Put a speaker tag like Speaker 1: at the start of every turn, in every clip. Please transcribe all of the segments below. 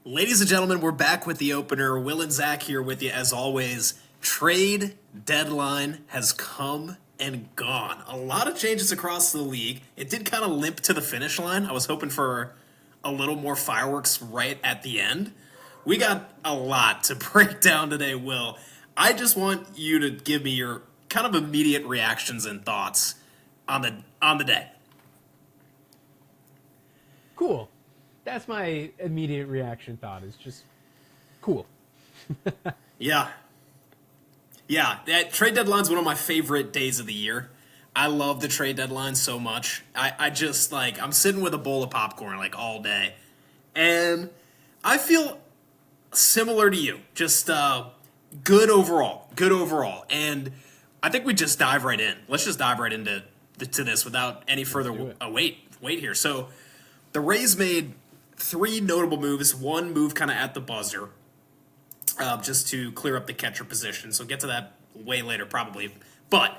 Speaker 1: Ladies and gentlemen, we're back with the opener. Will and Zach here with you as always. Trade deadline has come and gone. A lot of changes across the league. It did kind of limp to the finish line. I was hoping for a little more fireworks right at the end. We got a lot to break down today, Will. I just want you to give me your kind of immediate reactions and thoughts on the day.
Speaker 2: Cool. That's my immediate reaction thought is just cool.
Speaker 1: Yeah. Yeah, that trade deadline's one of my favorite days of the year. I love the trade deadline so much. I just, I'm sitting with a bowl of popcorn, all day. And I feel similar to you. Just good overall. Good overall. And I think we just dive right in. Let's just dive right into to this without any further wait here. So the Rays made three notable moves. One move kind of at the buzzer, just to clear up the catcher position. So get to that way later probably. But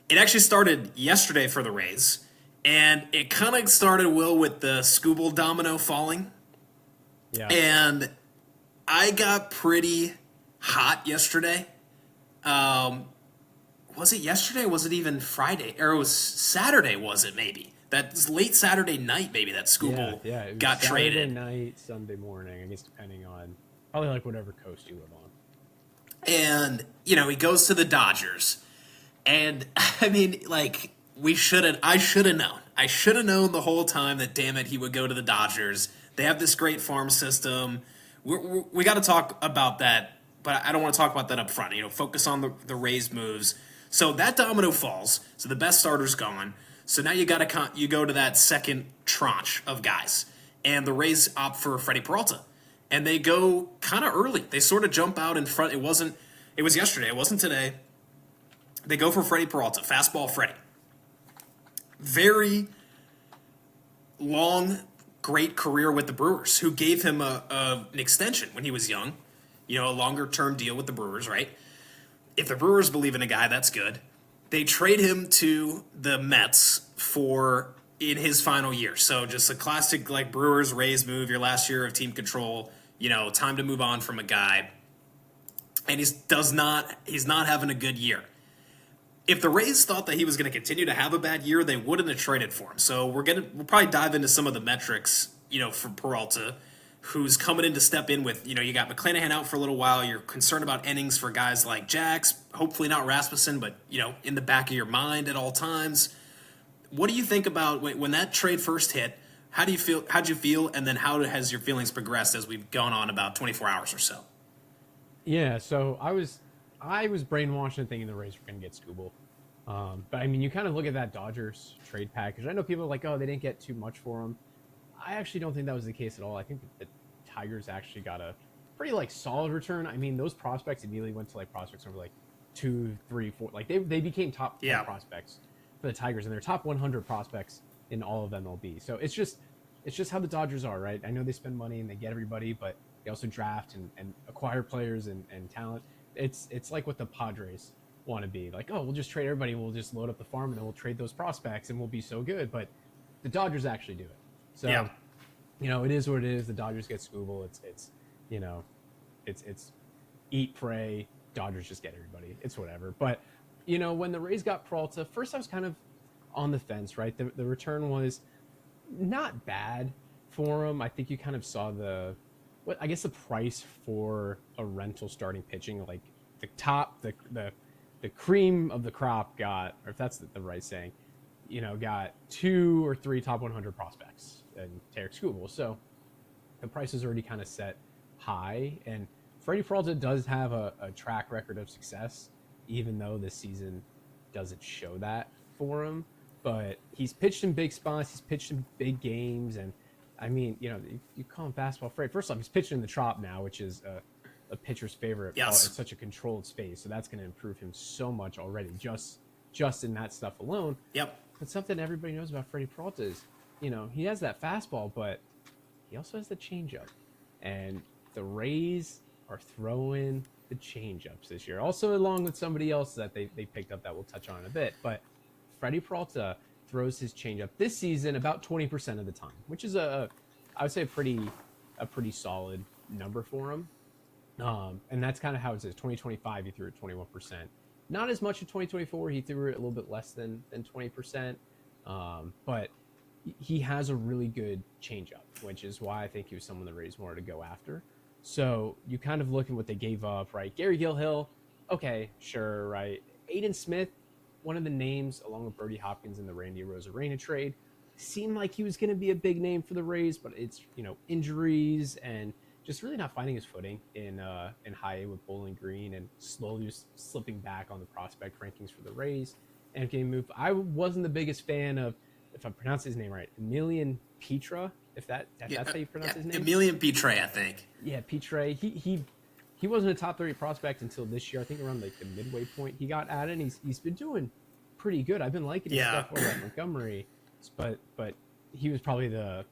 Speaker 1: it actually started yesterday for the Rays. And it kind of started, Will, with the Skubal domino falling.
Speaker 2: Yeah.
Speaker 1: And I got pretty hot yesterday. Was it yesterday? Was it even Friday? Or it was Saturday, was it maybe? That was late Saturday night, maybe, that Skubal
Speaker 2: it was
Speaker 1: got traded.
Speaker 2: Saturday night, Sunday morning, I guess, depending on probably whatever coast you live on.
Speaker 1: And, he goes to the Dodgers. And, I mean, I should have known. I should have known the whole time that, damn it, he would go to the Dodgers. They have this great farm system. We got to talk about that, but I don't want to talk about that up front. Focus on the Rays moves. So that domino falls. So the best starter's gone. So now you go to that second tranche of guys, and the Rays opt for Freddie Peralta, and they go kind of early. They sort of jump out in front. It was yesterday. It wasn't today. They go for Freddie Peralta, fastball Freddie. Very long, great career with the Brewers, who gave him an extension when he was young, a longer term deal with the Brewers, right? If the Brewers believe in a guy, that's good. They trade him to the Mets in his final year. So just a classic Brewers Rays move, your last year of team control, time to move on from a guy. And he's not having a good year. If the Rays thought that he was going to continue to have a bad year, they wouldn't have traded for him. So we'll probably dive into some of the metrics, for Peralta, who's coming in to step in with, you got McClanahan out for a little while. You're concerned about innings for guys like Jax, hopefully not Rasmussen, but, in the back of your mind at all times. What do you think about when that trade first hit? How'd you feel? And then how has your feelings progressed as we've gone on about 24 hours or so?
Speaker 2: Yeah, so I was brainwashed and thinking the Rays were going to get Skubal. But, I mean, you kind of look at that Dodgers trade package. I know people are like, oh, they didn't get too much for him. I actually don't think that was the case at all. I think the Tigers actually got a pretty solid return. I mean, those prospects immediately went to prospects over 2, 3, 4. They became top 10 prospects for the Tigers, and they're top 100 prospects in all of MLB. So it's just how the Dodgers are, right? I know they spend money and they get everybody, but they also draft and acquire players and talent. It's like what the Padres want to be. We'll just trade everybody. We'll just load up the farm and then we'll trade those prospects and we'll be so good. But the Dodgers actually do it. So, it is what it is. The Dodgers get Skubal. It's eat, pray. Dodgers just get everybody. It's whatever. But, when the Rays got Peralta, first I was kind of on the fence, right? The return was not bad for him. I think you kind of saw the price for a rental starting pitching, the cream of the crop got, or if that's the right saying, got 2 or 3 top 100 prospects and Tarek Skubal. So the price is already kind of set high. And Freddie Peralta does have a track record of success, even though this season doesn't show that for him. But he's pitched in big spots. He's pitched in big games. And, I mean, you call him fastball Fred. First off, he's pitching in the Trop now, which is a pitcher's favorite.
Speaker 1: Yes.
Speaker 2: It's such a controlled space. So that's going to improve him so much already, just in that stuff alone.
Speaker 1: Yep.
Speaker 2: But something everybody knows about Freddie Peralta is, he has that fastball, but he also has the changeup. And the Rays are throwing the changeups this year. Also along with somebody else that they picked up that we'll touch on in a bit. But Freddie Peralta throws his changeup this season about 20% of the time, which is I would say a pretty solid number for him. And that's kind of how it is. 2025, he threw it 21%. Not as much in 2024. He threw it a little bit less than 20%. But he has a really good changeup, which is why I think he was someone the Rays wanted to go after. So you kind of look at what they gave up, right? Gary Gilhill, okay, sure, right? Aiden Smith, one of the names, along with Brody Hopkins in the Randy Arozarena trade, seemed like he was going to be a big name for the Rays, but it's, injuries and just really not finding his footing in high A with Bowling Green, and slowly just slipping back on the prospect rankings for the Rays and getting moved. I wasn't the biggest fan of, if I pronounce his name right, Emilian Petra, if that's how you pronounce his name.
Speaker 1: Emilian Petre, I think.
Speaker 2: Yeah, Petre. He wasn't a top 30 prospect until this year. I think around like the midway point he got added. He's been doing pretty good. I've been liking his stuff over at Montgomery, but he was probably the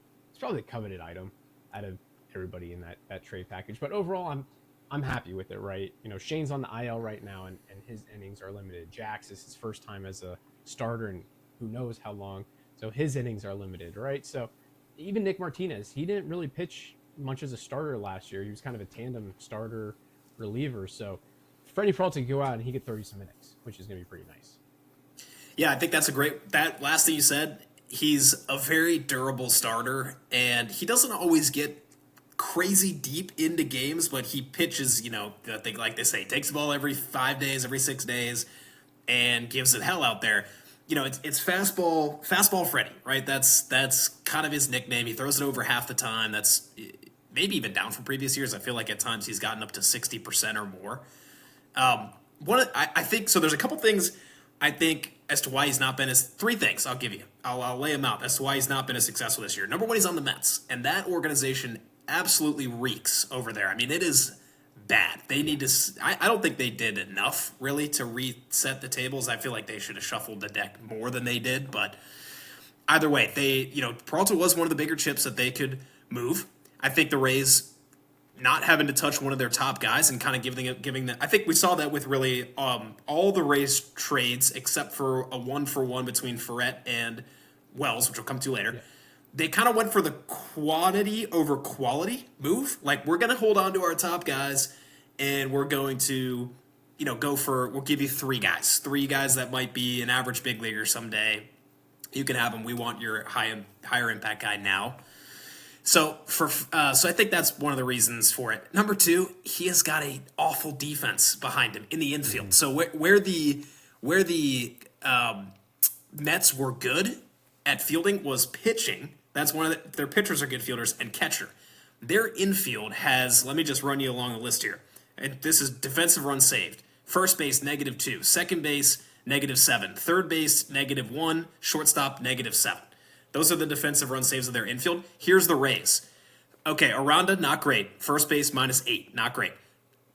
Speaker 2: coveted item out of everybody in that trade package. But overall, I'm happy with it, right? Shane's on the IL right now, and his innings are limited. Jax is his first time as a starter, and who knows how long. So his innings are limited, right? So even Nick Martinez, he didn't really pitch much as a starter last year. He was kind of a tandem starter reliever. So Freddie Peralta could go out and he could throw you some innings, which is going to be pretty nice.
Speaker 1: Yeah, I think that's that last thing you said, he's a very durable starter, and he doesn't always get crazy deep into games, but he pitches, like they say, takes the ball every 5 days, every 6 days, and gives it hell out there. It's fastball Freddy, right? That's kind of his nickname. He throws it over half the time. That's maybe even down from previous years. I feel like at times he's gotten up to 60% or more. I think so. There's a couple things I think as to why he's not been as 3 things. I'll give you. I'll lay them out as to why he's not been as successful this year. Number 1, he's on the Mets, and that organization absolutely reeks over there. I mean, it is bad. They need to. I don't think they did enough really to reset the tables. I feel like they should have shuffled the deck more than they did. But either way, Peralta was one of the bigger chips that they could move. I think the Rays not having to touch one of their top guys and kind of giving them. I think we saw that with really all the Rays trades except for a 1-for-1 between Ferret and Wells, which we'll come to later. Yeah. They kind of went for the quantity over quality move. Like, we're going to hold on to our top guys, and we're going to, we'll give you 3 guys that might be an average big leaguer someday. You can have them. We want your higher impact guy now. So I think that's one of the reasons for it. Number 2, he has got an awful defense behind him in the infield. Mm-hmm. So where the Mets were good at fielding was pitching. That's their pitchers are good fielders, and catcher. Their infield has, let me just run you along the list here. And this is defensive runs saved. First base, -2. Second base, -7. Third base, -1. Shortstop, -7. Those are the defensive run saves of their infield. Here's the Rays. Okay, Aranda, not great. First base, -8. Not great.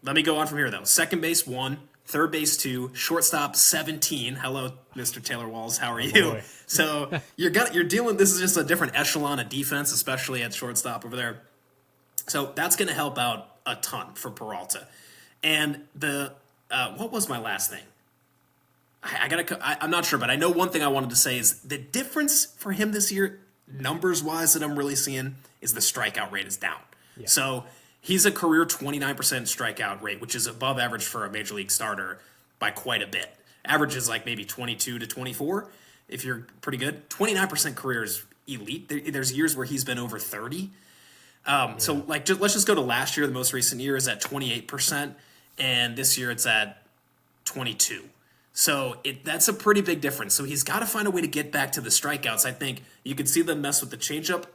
Speaker 1: Let me go on from here, though. Second base, 1. Third base, 2. Shortstop, 17. Hello, Mr. Taylor Walls. How are you? So you're dealing. This is just a different echelon of defense, especially at shortstop over there. So that's going to help out a ton for Peralta. And what was my last thing? I'm not sure, but I know one thing I wanted to say is the difference for him this year, numbers wise, that I'm really seeing is the strikeout rate is down. Yeah. So he's a career 29% strikeout rate, which is above average for a major league starter by quite a bit. Average is like maybe 22 to 24 if you're pretty good. 29% career is elite. There's years where he's been over 30. So let's just go to last year. The most recent year is at 28%, and this year it's at 22. So that's a pretty big difference. So he's got to find a way to get back to the strikeouts. I think you could see them mess with the changeup.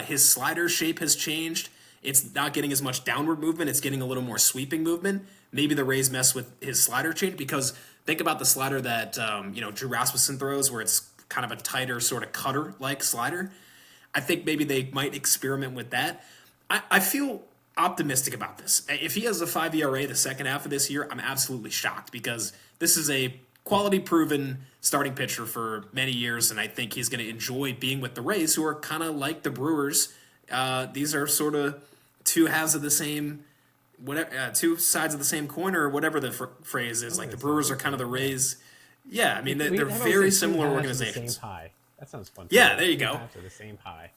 Speaker 1: His slider shape has changed. It's not getting as much downward movement. It's getting a little more sweeping movement. Maybe the Rays mess with his slider change because think about the slider that Drew Rasmussen throws, where it's kind of a tighter sort of cutter-like slider. I think maybe they might experiment with that. I feel optimistic about this. If he has a 5 ERA the second half of this year, I'm absolutely shocked because this is a quality-proven starting pitcher for many years, and I think he's going to enjoy being with the Rays, who are kind of like the Brewers. These are sort of two halves of the same, two sides of the same coin, or whatever the phrase is. Like the Brewers are kind of the Rays. Yeah, I mean they're very similar organizations.
Speaker 2: Same pie. That sounds fun.
Speaker 1: Yeah, there you go.
Speaker 2: The same pie.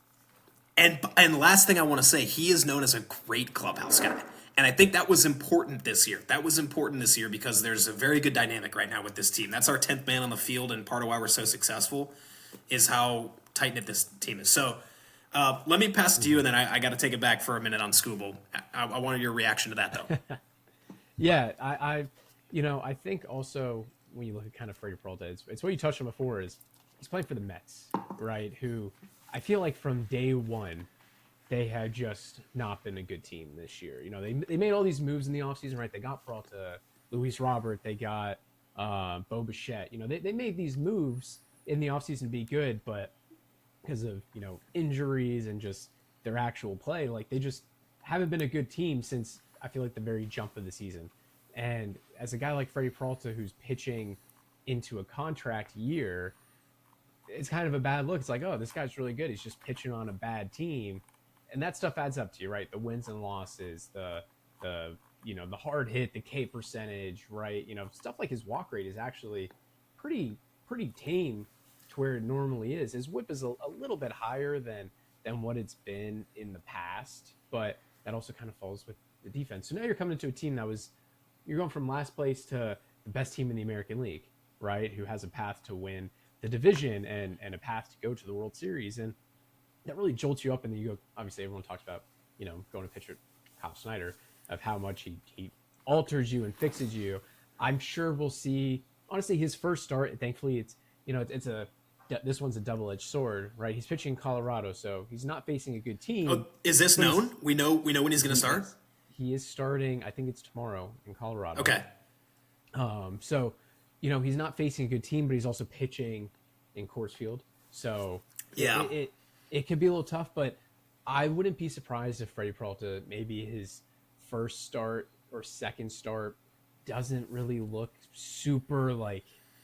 Speaker 1: And last thing I want to say, he is known as a great clubhouse guy. And I think that was important this year. That was important this year because there's a very good dynamic right now with this team. That's our 10th man on the field, and part of why we're so successful is how tight-knit this team is. So let me pass it to you, and then I got to take it back for a minute on Scooble. I wanted your reaction to that, though.
Speaker 2: Yeah, I think also when you look at kind of Freddie Peralta, it's what you touched on before is he's playing for the Mets, right? Who I feel like from day one, they had just not been a good team this year. They made all these moves in the offseason, right? They got Peralta, Luis Robert, they got Bo Bichette. They made these moves in the offseason to be good, but because of, injuries and just their actual play, like they just haven't been a good team since I feel like the very jump of the season. And as a guy like Freddie Peralta, who's pitching into a contract year, it's kind of a bad look. It's like, oh, this guy's really good. He's just pitching on a bad team. And that stuff adds up to you, right? The wins and losses, the hard hit, the K percentage, right? Stuff like his walk rate is actually pretty tame to where it normally is. His whip is a little bit higher than what it's been in the past, but that also kind of falls with the defense. So now you're coming into a team you're going from last place to the best team in the American League, right? Who has a path to win the division and a path to go to the World Series. And that really jolts you up, and then you go, obviously everyone talks about, going to pitch at Kyle Snyder, of how much he alters you and fixes you. I'm sure we'll see, honestly, his first start, thankfully this one's a double-edged sword, right? He's pitching in Colorado, so he's not facing a good team.
Speaker 1: Oh, is this known? We know when he's going to start?
Speaker 2: He is starting, I think it's tomorrow in Colorado.
Speaker 1: Okay.
Speaker 2: So, he's not facing a good team, but he's also pitching in Coors Field. So
Speaker 1: yeah,
Speaker 2: it could be a little tough, but I wouldn't be surprised if Freddie Peralta, maybe his first start or second start, doesn't really look super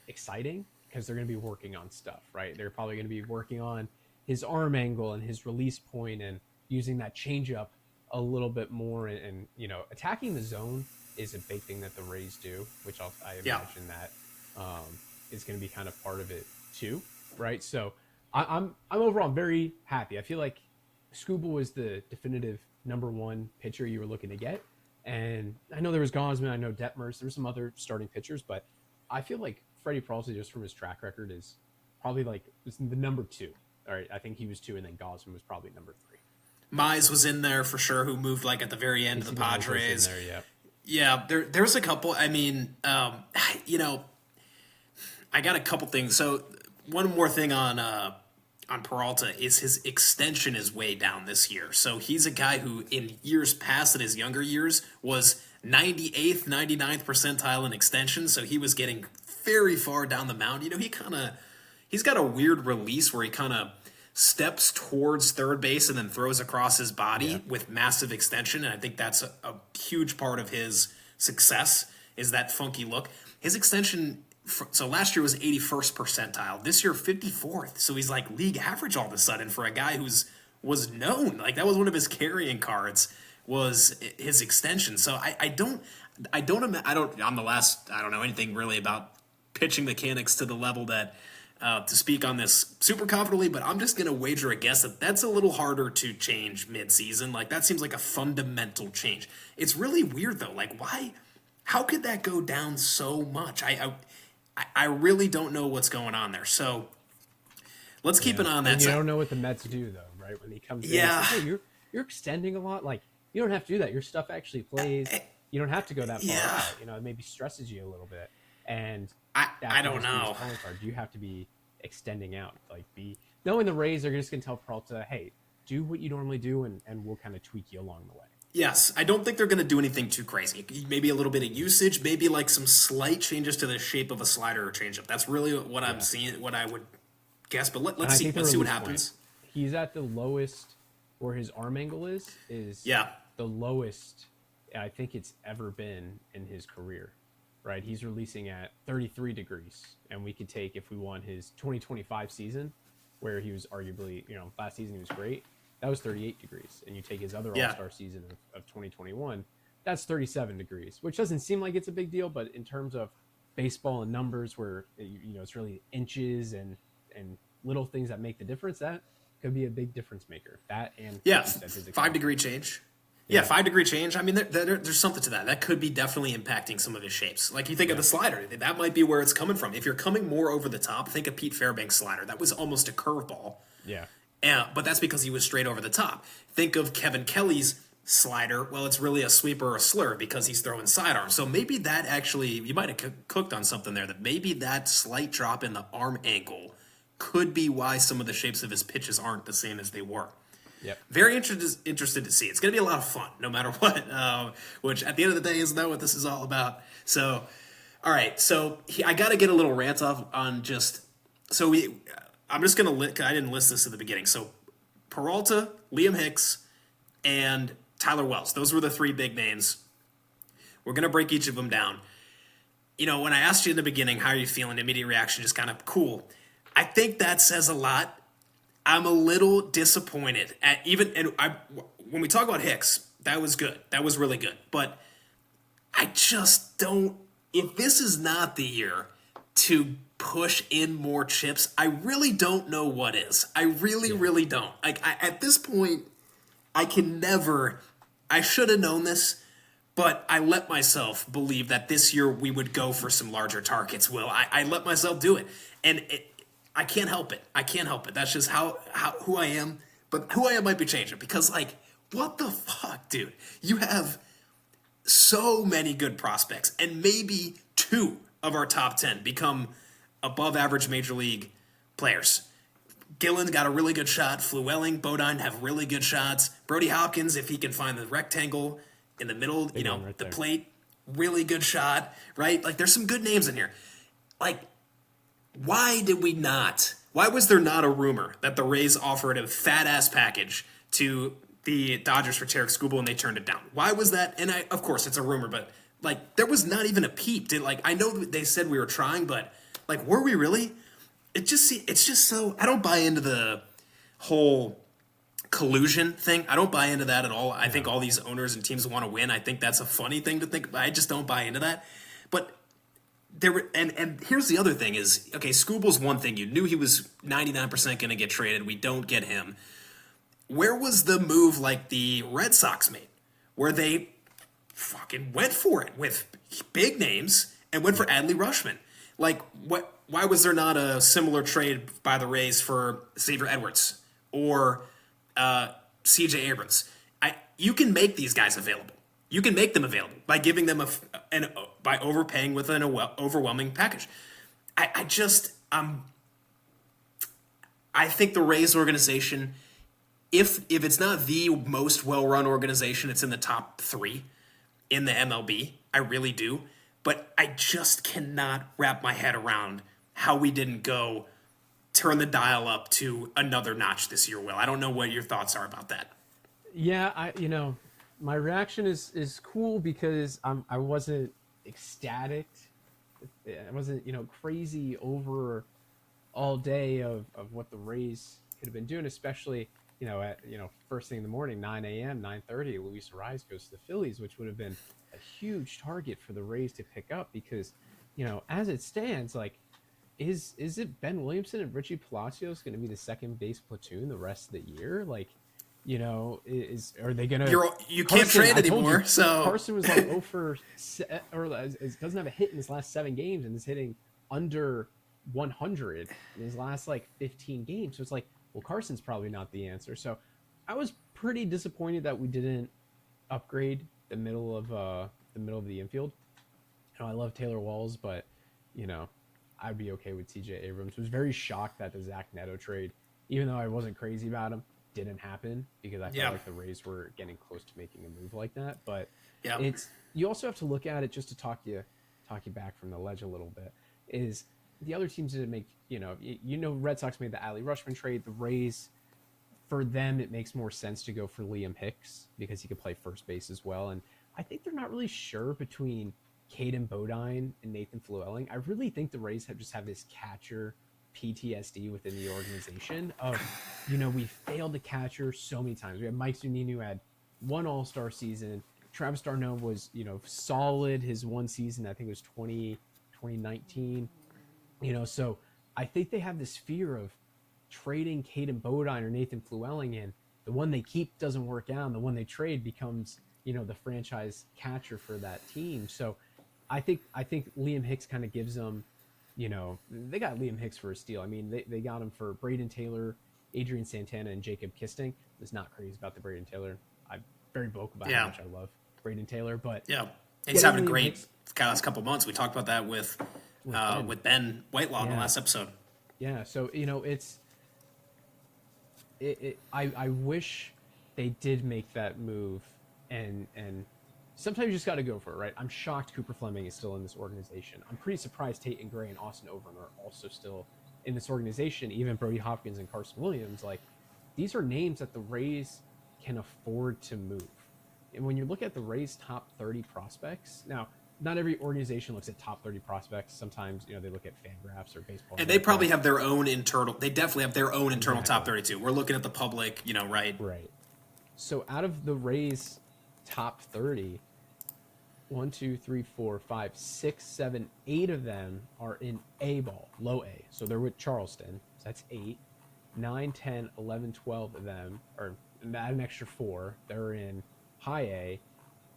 Speaker 2: exciting, because they're going to be working on stuff, right? They're probably going to be working on his arm angle and his release point and using that changeup a little bit more, and attacking the zone is a big thing that the Rays do, which I imagine that is going to be kind of part of it too, right? So I'm overall very happy. I feel like Scooble was the definitive number one pitcher you were looking to get, and I know there was Gosman, I know Detmers, there were some other starting pitchers, but I feel like Freddie Peralta, just from his track record, is probably was the number two. All right, I think he was two, and then Gosman was probably number three.
Speaker 1: Mize was in there for sure, who moved at the very end of the Padres.
Speaker 2: There,
Speaker 1: yeah. There's a couple. I mean, I got a couple things. So one more thing on Peralta is his extension is way down this year. So he's a guy who in years past, in his younger years, was 98th, 99th percentile in extension. So he was getting very far down the mound. He's got a weird release where he kind of steps towards third base and then throws across his body with massive extension. And I think that's a huge part of his success, is that funky look. His extension, so last year was 81st percentile. This year, 54th. So he's league average all of a sudden for a guy was known. That was one of his carrying cards, was his extension. So I don't know anything really about pitching mechanics to the level that to speak on this super confidently, but I'm just going to wager a guess that that's a little harder to change mid-season. That seems like a fundamental change. It's really weird, though. Why? How could that go down so much? I really don't know what's going on there. So let's keep an eye on that.
Speaker 2: You don't know what the Mets do, though, right? When he comes in, hey, you're extending a lot. You don't have to do that. Your stuff actually plays. You don't have to go that far out. It maybe stresses you a little bit. And
Speaker 1: I don't know.
Speaker 2: You have to be extending out. Knowing the Rays are just going to tell Peralta, hey, do what you normally do, and we'll kind of tweak you along the way.
Speaker 1: Yes, I don't think they're going to do anything too crazy. Maybe a little bit of usage, maybe some slight changes to the shape of a slider or changeup. That's really what I'm seeing, what I would guess. But let's see what happens.
Speaker 2: Point, he's at the lowest where his arm angle is the lowest I think it's ever been in his career. Right, he's releasing at 33 degrees, and we could take, if we want, his 2025 season, where he was arguably, last season he was great. That was 38 degrees, and you take his other All-Star season of 2021, that's 37 degrees, which doesn't seem like it's a big deal, but in terms of baseball and numbers, where it's really inches and little things that make the difference, that could be a big difference maker. That and
Speaker 1: Yeah,
Speaker 2: like you said, his
Speaker 1: 5 degree
Speaker 2: extension.
Speaker 1: change. Yeah, 5 degree change. I mean, there's something to that. That could be definitely impacting some of his shapes. Like you think of
Speaker 2: Yeah,
Speaker 1: the slider, that might be where it's coming from. If you're coming more over the top, think of Pete Fairbanks' slider. That was almost a curveball,
Speaker 2: yeah,
Speaker 1: but that's because he was straight over the top. Think of Kevin Kelly's slider. Well, it's really a sweeper or a slur because he's throwing sidearm. So maybe that actually, you might have cooked on something there. That maybe that slight drop in the arm angle could be why some of the shapes of his pitches aren't the same as they were.
Speaker 2: yep.
Speaker 1: Very interested to see. It's going to be a lot of fun, no matter what. Which, at the end of the day, isn't that what this is all about? So, all right. So I got to get a little rant off on just. So we. I'm just going to. I didn't list this at the beginning. So, Peralta, Liam Hicks, and Tyler Wells. Those were the three big names. We're going to break each of them down. You know, when I asked you in the beginning, how are you feeling? Immediate reaction, just kind of cool. I think that says a lot. I'm a little disappointed at when we talk about Hicks, that was good. That was really good. But I just don't. If this is not the year to push in more chips, I really don't know what is. I really don't. At this point, I can never. I should have known this, but I let myself believe that this year we would go for some larger targets. Will I let myself do it, and I can't help it. I can't help it. That's just how who I am. But who I am might be changing because, like, what the fuck, dude? You have so many good prospects, and maybe 2 of our top 10 become above average major league players. Gillen's got a really good shot. Flewelling, Bodine have really good shots. Brody Hopkins, if he can find the rectangle in the middle,
Speaker 2: Big one right
Speaker 1: the
Speaker 2: there.
Speaker 1: plate, really good shot, right? Like, there's some good names in here. Like, why did we not? Why was there not a rumor that the Rays offered a fat-ass package to the Dodgers for Tarek Skubal and they turned it down? Why was that? And of course, it's a rumor, but, like, there was not even a peep. I know they said we were trying, but, like, were we really? It's just so, I don't buy into the whole collusion thing. I don't buy into that at all. I think all these owners and teams want to win. I think that's a funny thing to think, but I just don't buy into that. But and here's the other thing is, okay, Skubal's one thing. You knew he was 99% going to get traded. We don't get him. Where was the move like the Red Sox made, where they fucking went for it with big names and went for Adley Rutschman? Like, what? Why was there not a similar trade by the Rays for Xavier Edwards or C.J. Abrams? You can make these guys available. You can make them available by giving them by overpaying with an overwhelming package. I think the Rays organization, if it's not the most well-run organization, it's in the top 3 in the MLB. I really do. But I just cannot wrap my head around how we didn't go turn the dial up to another notch this year, Will. I don't know what your thoughts are about that.
Speaker 2: Yeah, my reaction is cool because I wasn't ecstatic. I wasn't, crazy over all day of what the Rays could have been doing, especially, at, first thing in the morning, 9 a.m., 9:30, Luis Arraez goes to the Phillies, which would have been a huge target for the Rays to pick up because, as it stands, like, is it Ben Williamson and Richie Palacios going to be the second base platoon the rest of the year? Like, are they gonna?
Speaker 1: You can't trade anymore.
Speaker 2: You,
Speaker 1: so
Speaker 2: Carson was like 0 for or doesn't have a hit in his last 7 games and is hitting under 100 in his last like 15 games. So it's like, well, Carson's probably not the answer. So I was pretty disappointed that we didn't upgrade the middle of the infield. I love Taylor Walls, but I'd be okay with TJ Abrams. Was very shocked that the Zach Neto trade, even though I wasn't crazy about him, didn't happen because I felt like the Rays were getting close to making a move like that. But you also have to look at it, just to talk you back from the ledge a little bit, is the other teams didn't make, Red Sox made the Adley Rutschman trade. The Rays, for them, it makes more sense to go for Liam Hicks because he could play first base as well. And I think they're not really sure between Caden Bodine and Nathan Flewelling. I really think the Rays have this catcher PTSD within the organization of, we failed the catcher so many times. We had Mike Zunino, who had 1 All-Star season. Travis d'Arnaud was, solid his one season. I think it was 2019. So I think they have this fear of trading Caden Bodine or Nathan Flewelling in, the one they keep doesn't work out, and the one they trade becomes, the franchise catcher for that team. So I think Liam Hicks kind of gives them, they got Liam Hicks for a steal. I mean, they got him for Braden Taylor, Adrian Santana, and Jacob Kisting. I was not crazy about the Braden Taylor. I'm very vocal about how much I love Braden Taylor, but
Speaker 1: yeah, he's having a great
Speaker 2: Hicks,
Speaker 1: last couple months. We talked about that with Ben Whitelaw in the last episode.
Speaker 2: Yeah, so I wish they did make that move, and sometimes you just got to go for it, right? I'm shocked Cooper Fleming is still in this organization. I'm pretty surprised Tate and Gray and Austin Overton are also still in this organization. Even Brody Hopkins and Carson Williams, like, these are names that the Rays can afford to move. And when you look at the Rays' top 30 prospects, now not every organization looks at top 30 prospects. Sometimes, they look at Fangraphs or Baseball.
Speaker 1: And they probably have their own internal. They definitely have their own internal top 32. We're looking at the public, right?
Speaker 2: Right. So out of the Rays' top 30, 1, 2, 3, 4, 5, 6, 7, 8 of them are in A ball, low A. So they're with Charleston. So that's 8. 9, 10, 11, 12 of them, or add an extra 4, they're in high A.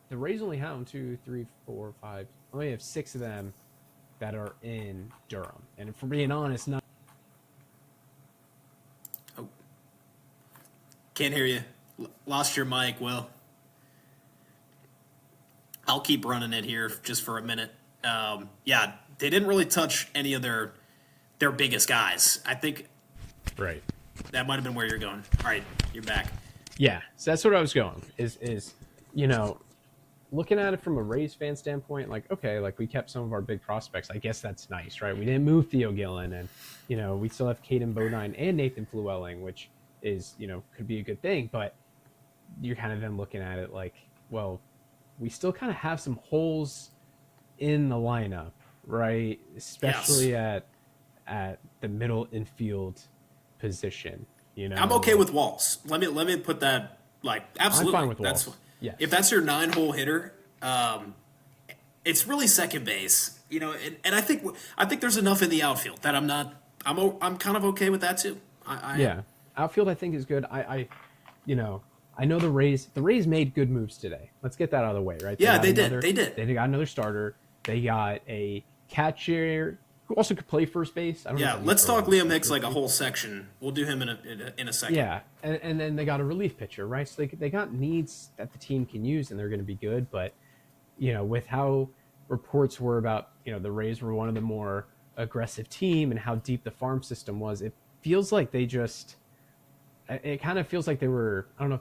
Speaker 2: The Rays only have 1, 2, 3, 4, 5. Only have 6 of them that are in Durham. And if we're being honest, not.
Speaker 1: Oh, can't hear you. Lost your mic, Will. I'll keep running it here just for a minute. Yeah, they didn't really touch any of their biggest guys. I think
Speaker 2: Right.
Speaker 1: that might have been where you're going. All right, you're back.
Speaker 2: Yeah, so that's what I was going. Is looking at it from a Rays fan standpoint, like, okay, like, we kept some of our big prospects. I guess that's nice, right? We didn't move Theo Gillen, and we still have Caden Bodine and Nathan Flewelling, which is could be a good thing. But you're kind of then looking at it like, well, we still kind of have some holes in the lineup, right? Especially at the middle infield position.
Speaker 1: I'm okay with Walls. Let me put that, like, absolutely.
Speaker 2: I'm fine with Walls. Yeah.
Speaker 1: If that's your 9-hole hitter, it's really second base. And I think there's enough in the outfield that I'm kind of okay with that too.
Speaker 2: Yeah, outfield I think is good. I know the Rays made good moves today. Let's get that out of the way, right?
Speaker 1: They did.
Speaker 2: They got another starter. They got a catcher who also could play first base.
Speaker 1: Let's talk Liam Hicks like a whole section. We'll do him in a second.
Speaker 2: Yeah, and then they got a relief pitcher, right? So they got needs that the team can use, and they're going to be good. But with how reports were about the Rays were one of the more aggressive team and how deep the farm system was, it feels like it kind of feels like they were, I don't know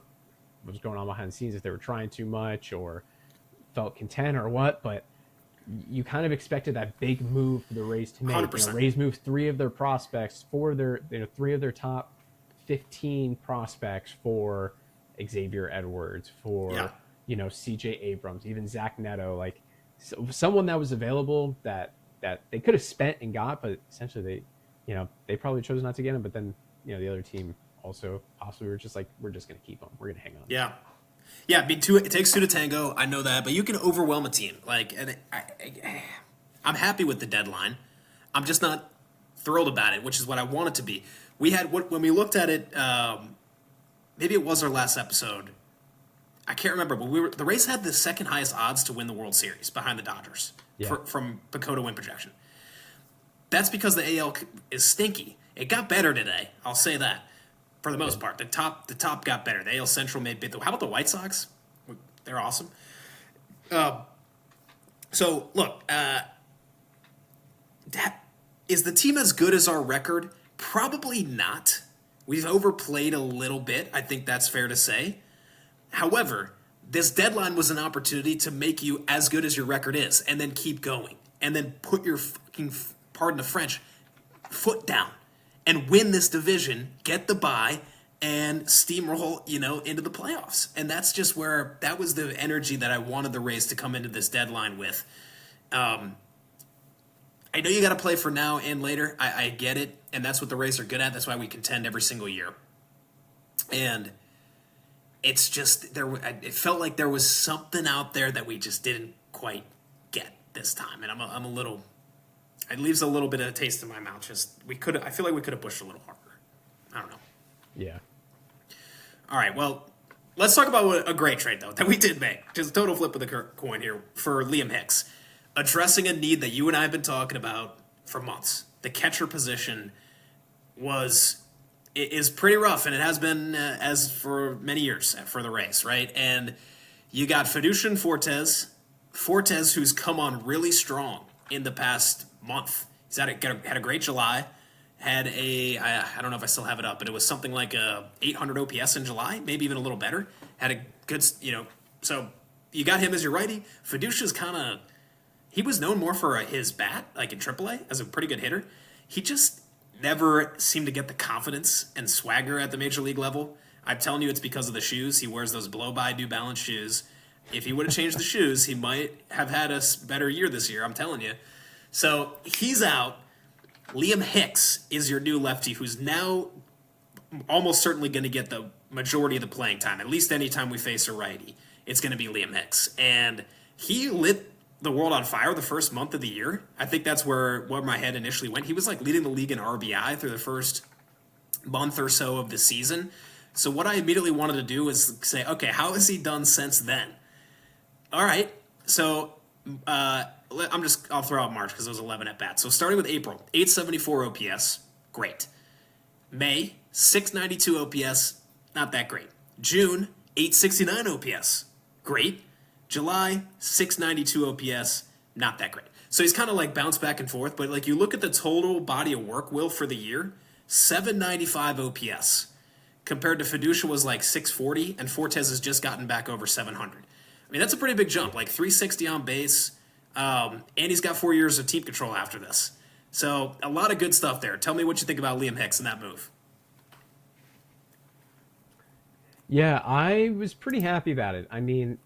Speaker 2: what was going on behind the scenes, if they were trying too much or felt content or what, but you kind of expected that big move for the Rays to make.
Speaker 1: 100%.
Speaker 2: Rays moved 3 of their prospects for their 3 of their top 15 prospects for Xavier Edwards, for CJ Abrams, even Zach Neto, like someone that was available that they could have spent and got, but essentially they probably chose not to get him. But then the other team also possibly were just like, we're just going to keep him. We're going to hang on.
Speaker 1: Yeah. Yeah, it takes 2 to tango. I know that, but you can overwhelm a team. Like, and I'm happy with the deadline. I'm just not thrilled about it, which is what I want it to be. We had when we looked at it. Maybe it was our last episode. I can't remember, but the Rays had the second highest odds to win the World Series behind the Dodgers from Dakota win projection. That's because the AL is stinky. It got better today. I'll say that. For the most part, the top got better. The AL Central made big. How about the White Sox? They're awesome. So look, is the team as good as our record? Probably not. We've overplayed a little bit. I think that's fair to say. However, this deadline was an opportunity to make you as good as your record is, and then keep going, and then put your fucking, pardon the French, foot down. And win this division, get the bye, and steamroll, into the playoffs. And that's just that was the energy that I wanted the Rays to come into this deadline with. I know you got to play for now and later. I get it, and that's what the Rays are good at. That's why we contend every single year. And it's just it felt like there was something out there that we just didn't quite get this time, and I'm a little. It leaves a little bit of a taste in my mouth. I feel like we could have pushed a little harder. I don't know.
Speaker 2: Yeah.
Speaker 1: All right, well, let's talk about a great trade, though, that we did make. Just a total flip of the coin here for Liam Hicks. Addressing a need that you and I have been talking about for months. The catcher position is pretty rough, and it has been as for many years for the Rays, right? And you got Fiducian Fortes, who's come on really strong in the past month. He's had a great July. Had I don't know if I still have it up, but it was something like a 800 OPS in July, maybe even a little better. Had a good, so you got him as your righty. Fiducia's he was known more for his bat, like in AAA, as a pretty good hitter. He just never seemed to get the confidence and swagger at the major league level. I'm telling you, it's because of the shoes. He wears those blow-by New Balance shoes. If he would have changed the shoes, he might have had a better year this year, I'm telling you. So he's out. Liam Hicks is your new lefty who's now almost certainly going to get the majority of the playing time. At least anytime we face a righty, it's going to be Liam Hicks. And he lit the world on fire the first month of the year. I think that's where my head initially went. He was like leading the league in RBI through the first month or so of the season. So what I immediately wanted to do was say, okay, how has he done since then? All right, so I'll throw out March because it was 11 at bats. So starting with April, 874 OPS, great. May, 692 OPS, not that great. June, 869 OPS, great. July, 692 OPS, not that great. So he's kind of like bounced back and forth, but like you look at the total body of work, Will, for the year, 795 OPS. Compared to Fiducia was like 640, and Fortes has just gotten back over 700. I mean, that's a pretty big jump, like 360 on base, and he's got 4 years of team control after this. So a lot of good stuff there. Tell me what you think about Liam Hicks and that move.
Speaker 2: Yeah, I was pretty happy about it. I mean,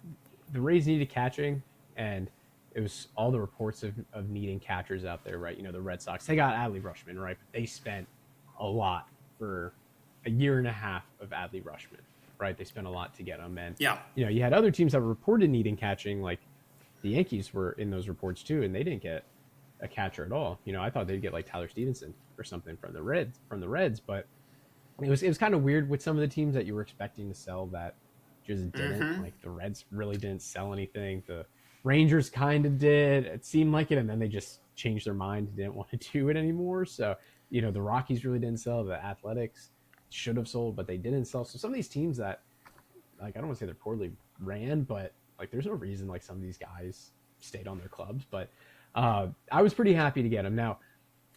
Speaker 2: the Rays needed catching, and it was all the reports of needing catchers out there, right? You know, the Red Sox, they got Adley Rutschman, right? But they spent a lot for a year and a half of Adley Rutschman, right? They spent a lot to get him. And,
Speaker 1: Yeah.
Speaker 2: you know, you had other teams that reported needing catching, like the Yankees were in those reports too, and they didn't get a catcher at all. You know, I thought they'd get like Tyler Stevenson or something from the Reds, but it was kind of weird with some of the teams that you were expecting to sell that just didn't.
Speaker 1: Mm-hmm.
Speaker 2: Like the Reds really didn't sell anything. The Rangers kind of did. It seemed like it, and then they just changed their mind and didn't want to do it anymore. So, you know, the Rockies really didn't sell. The Athletics should have sold, but they didn't sell. So some of these teams that, like, I don't want to say they're poorly ran, but like there's no reason like some of these guys stayed on their clubs. But I was pretty happy to get him. Now,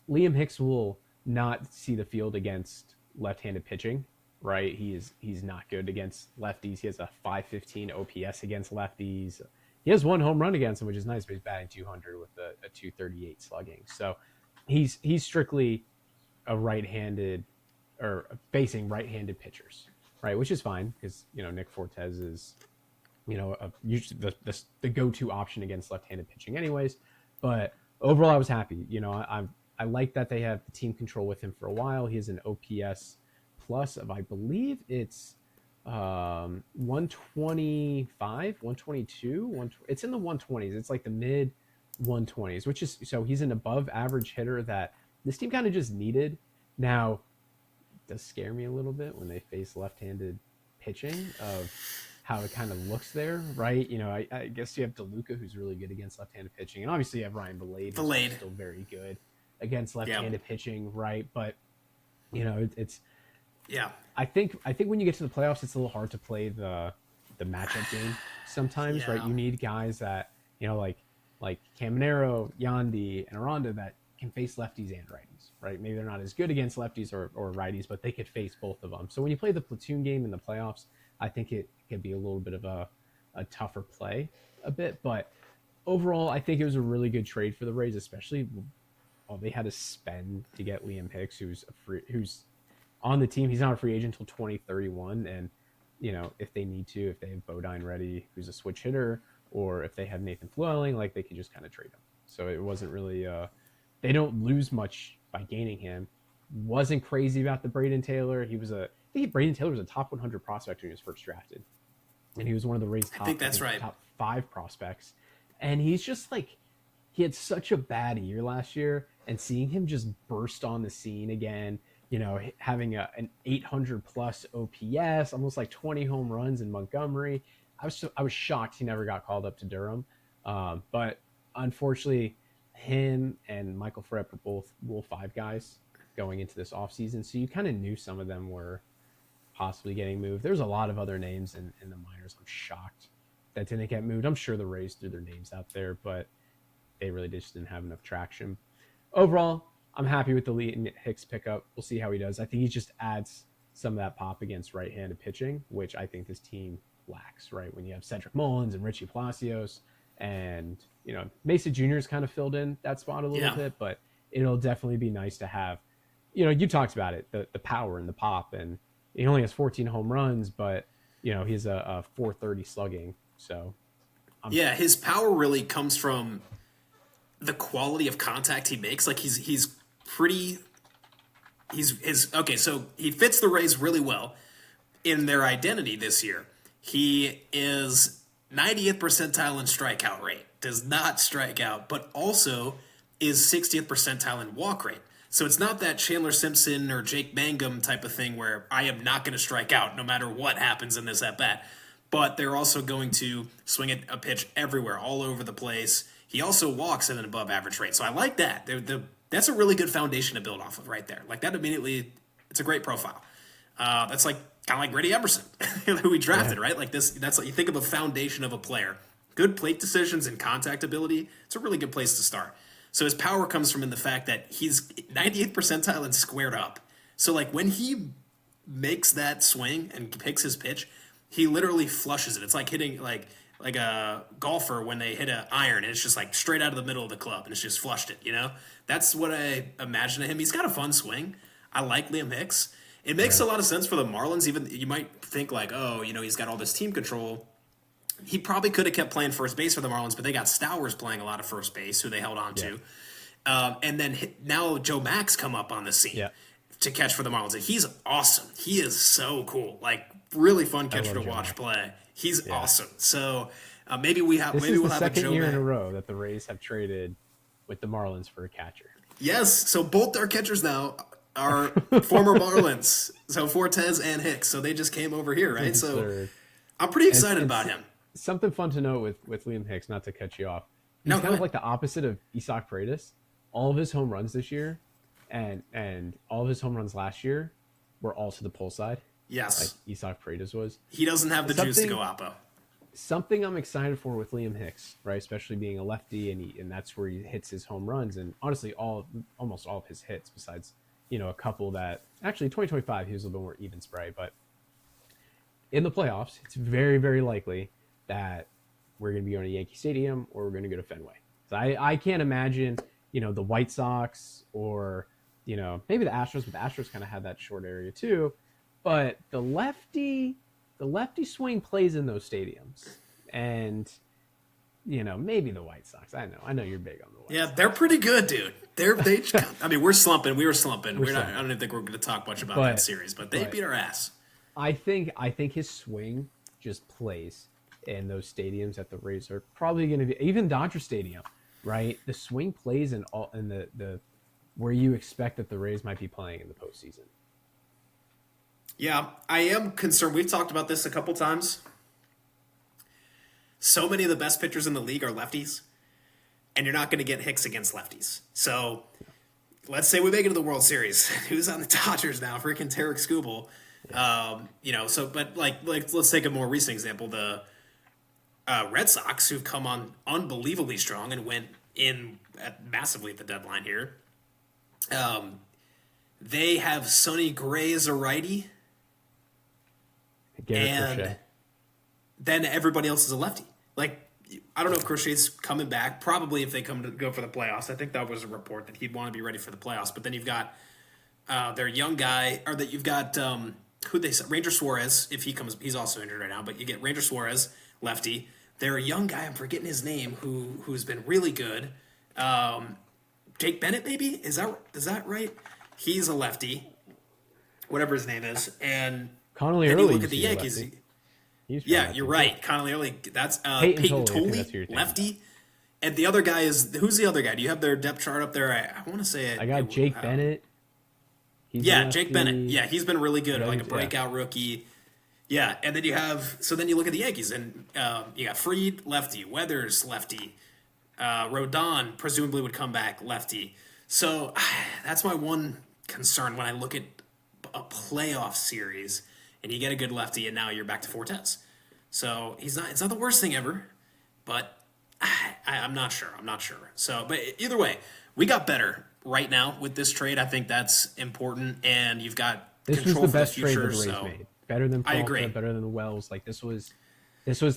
Speaker 2: Liam Hicks will not see the field against left-handed pitching, right? He's not good against lefties. He has a 515 OPS against lefties. He has one home run against him, which is nice, but he's batting 200 with a 238 slugging. So he's strictly a right-handed or facing right-handed pitchers, right? Which is fine because, you know, Nick Fortes is, you know, usually the go-to option against left-handed pitching anyways. But overall, I was happy. You know, I like that they have the team control with him for a while. He has an OPS plus of, I believe it's 125, 122, it's in the 120s. It's like the mid 120s, which is, so he's an above average hitter that this team kind of just needed. Now, it does scare me a little bit when they face left-handed pitching of how it kind of looks there, right? You know, I guess you have DeLuca, who's really good against left-handed pitching, and obviously you have Ryan Vilade, who's still very good against left-handed pitching, right? But you know, it's
Speaker 1: yeah.
Speaker 2: I think when you get to the playoffs, it's a little hard to play the matchup game sometimes, right? You need guys that, you know, like Caminero, Yandy, and Aranda that can face lefties and righties, right? Maybe they're not as good against lefties or righties, but they could face both of them. So when you play the platoon game in the playoffs, I think it could be a little bit of a tougher play a bit. But overall, I think it was a really good trade for the Rays, especially all they had to spend to get Liam Hicks, who's on the team. He's not a free agent until 2031. And, you know, if they need to, if they have Bodine ready, who's a switch hitter, or if they have Nathan Flewelling, like they could just kind of trade him. So it wasn't really, they don't lose much by gaining him. Wasn't crazy about the Braden Taylor. I think Braden Taylor was a top 100 prospect when he was first drafted. And he was one of the Rays' top 5 prospects. And he's just like, he had such a bad year last year, and seeing him just burst on the scene again, having an 800 plus OPS, almost like 20 home runs in Montgomery. I was shocked he never got called up to Durham, but unfortunately, him and Michael Fripp were both Rule 5 guys going into this offseason, so you kind of knew some of them were possibly getting moved. There's a lot of other names in the minors. I'm shocked that didn't get moved. I'm sure the Rays threw their names out there, but they really just didn't have enough traction. Overall, I'm happy with the Liam Hicks pickup. We'll see how he does. I think he just adds some of that pop against right-handed pitching, which I think this team lacks, right? When you have Cedric Mullins and Richie Palacios, and Mesa Jr. has kind of filled in that spot a little bit, but it'll definitely be nice to have, you talked about it, the power and the pop, and he only has 14 home runs, but he's a 430 slugging. So
Speaker 1: his power really comes from the quality of contact he makes. Like so he fits the Rays really well in their identity this year. He is 90th percentile in strikeout rate, does not strike out, but also is 60th percentile in walk rate. So it's not that Chandler Simpson or Jake Mangum type of thing where I am not going to strike out no matter what happens in this at-bat. But they're also going to swing a pitch everywhere, all over the place. He also walks at an above average rate. So I like that. That's a really good foundation to build off of right there. Like that immediately, it's a great profile. That's kind of like Grady Emerson, who we drafted, right? Like this, that's like you think of a foundation of a player. Good plate decisions and contact ability. It's a really good place to start. So his power comes from in the fact that he's 98th percentile and squared up. So like when he makes that swing and picks his pitch, he literally flushes it. It's like hitting like a golfer when they hit an iron and it's just like straight out of the middle of the club and it's just flushed it, That's what I imagine of him. He's got a fun swing. I like Liam Hicks. It makes a lot of sense for the Marlins. Even you might think like, he's got all this team control. He probably could have kept playing first base for the Marlins, but they got Stowers playing a lot of first base, who they held on to. And then now Joe Mack's come up on the scene to catch for the Marlins. And he's awesome. He is so cool. Like, really fun catcher to watch play. He's awesome. So maybe we'll have a Joe Mack. This is the
Speaker 2: second year in a row that the Rays have traded with the Marlins for a catcher.
Speaker 1: Yes. So both our catchers now are former Marlins. So Fortes and Hicks. So they just came over here, right? So I'm pretty excited about him.
Speaker 2: Something fun to note with Liam Hicks, not to cut you off. He's kind of like the opposite of Isaac Paredes. All of his home runs this year and all of his home runs last year were all to the pull side.
Speaker 1: Yes.
Speaker 2: Like Isaac Paredes was.
Speaker 1: He doesn't have the juice to go oppo.
Speaker 2: Something I'm excited for with Liam Hicks, right? Especially being a lefty, and that's where he hits his home runs. And honestly, almost all of his hits, besides a couple that actually 2025 he was a little bit more even spray. But in the playoffs, it's very, very likely that we're going to be going to Yankee Stadium or we're going to go to Fenway. So I can't imagine the White Sox or maybe the Astros, but the Astros kind of had that short area too. But the lefty swing plays in those stadiums, and maybe the White Sox. I know you're big on the White Sox.
Speaker 1: Yeah, they're pretty good, dude. I mean, we're slumping. We were slumping. I don't even think we're going to talk much about that series, but they beat our ass.
Speaker 2: I think his swing just plays in those stadiums that the Rays are probably going to be. Even Dodger Stadium, right? The swing plays in the where you expect that the Rays might be playing in the postseason.
Speaker 1: Yeah, I am concerned. We've talked about this a couple times. So many of the best pitchers in the league are lefties, and you're not going to get Hicks against lefties. So let's say we make it to the World Series. Who's on the Dodgers now? Freaking Tarek Skubal. But let's take a more recent example. The Red Sox, who've come on unbelievably strong and went in massively at the deadline here. They have Sonny Gray as a righty. And then everybody else is a lefty. Like, I don't know if Crochet's coming back. Probably if they come to go for the playoffs. I think that was a report that he'd want to be ready for the playoffs. But then you've got their young guy, or that you've got Ranger Suarez. If he comes, he's also injured right now. But you get Ranger Suarez, lefty. Their young guy, I'm forgetting his name, who's been really good. Jake Bennett, maybe? Is that right? He's a lefty, whatever his name is, and
Speaker 2: Connolly
Speaker 1: then
Speaker 2: Early.
Speaker 1: you look at the Yankees. You're right. Connolly Early. That's Peyton Tolley, lefty, and the other guy is who's the other guy? Do you have their depth chart up there? I want to say
Speaker 2: I got Jake Bennett. He's a
Speaker 1: Yeah, Jake Bennett.
Speaker 2: lefty.
Speaker 1: Yeah, he's been really good,
Speaker 2: Yeah,
Speaker 1: like a breakout rookie. Yeah, and then you look at the Yankees, and you got Fried, lefty, Weathers, lefty, Rodon presumably would come back, lefty. So that's my one concern when I look at a playoff series, and you get a good lefty, and now you're back to Fortes. So he's not. It's not the worst thing ever, but I'm not sure. I'm not sure. So, but either way, we got better right now with this trade. I think that's important, and you've got
Speaker 2: This was
Speaker 1: control
Speaker 2: the
Speaker 1: for the
Speaker 2: best trade that
Speaker 1: future.
Speaker 2: the Rays
Speaker 1: So
Speaker 2: made. Better than
Speaker 1: I
Speaker 2: Peralta,
Speaker 1: agree.
Speaker 2: better than the Wells. Like this was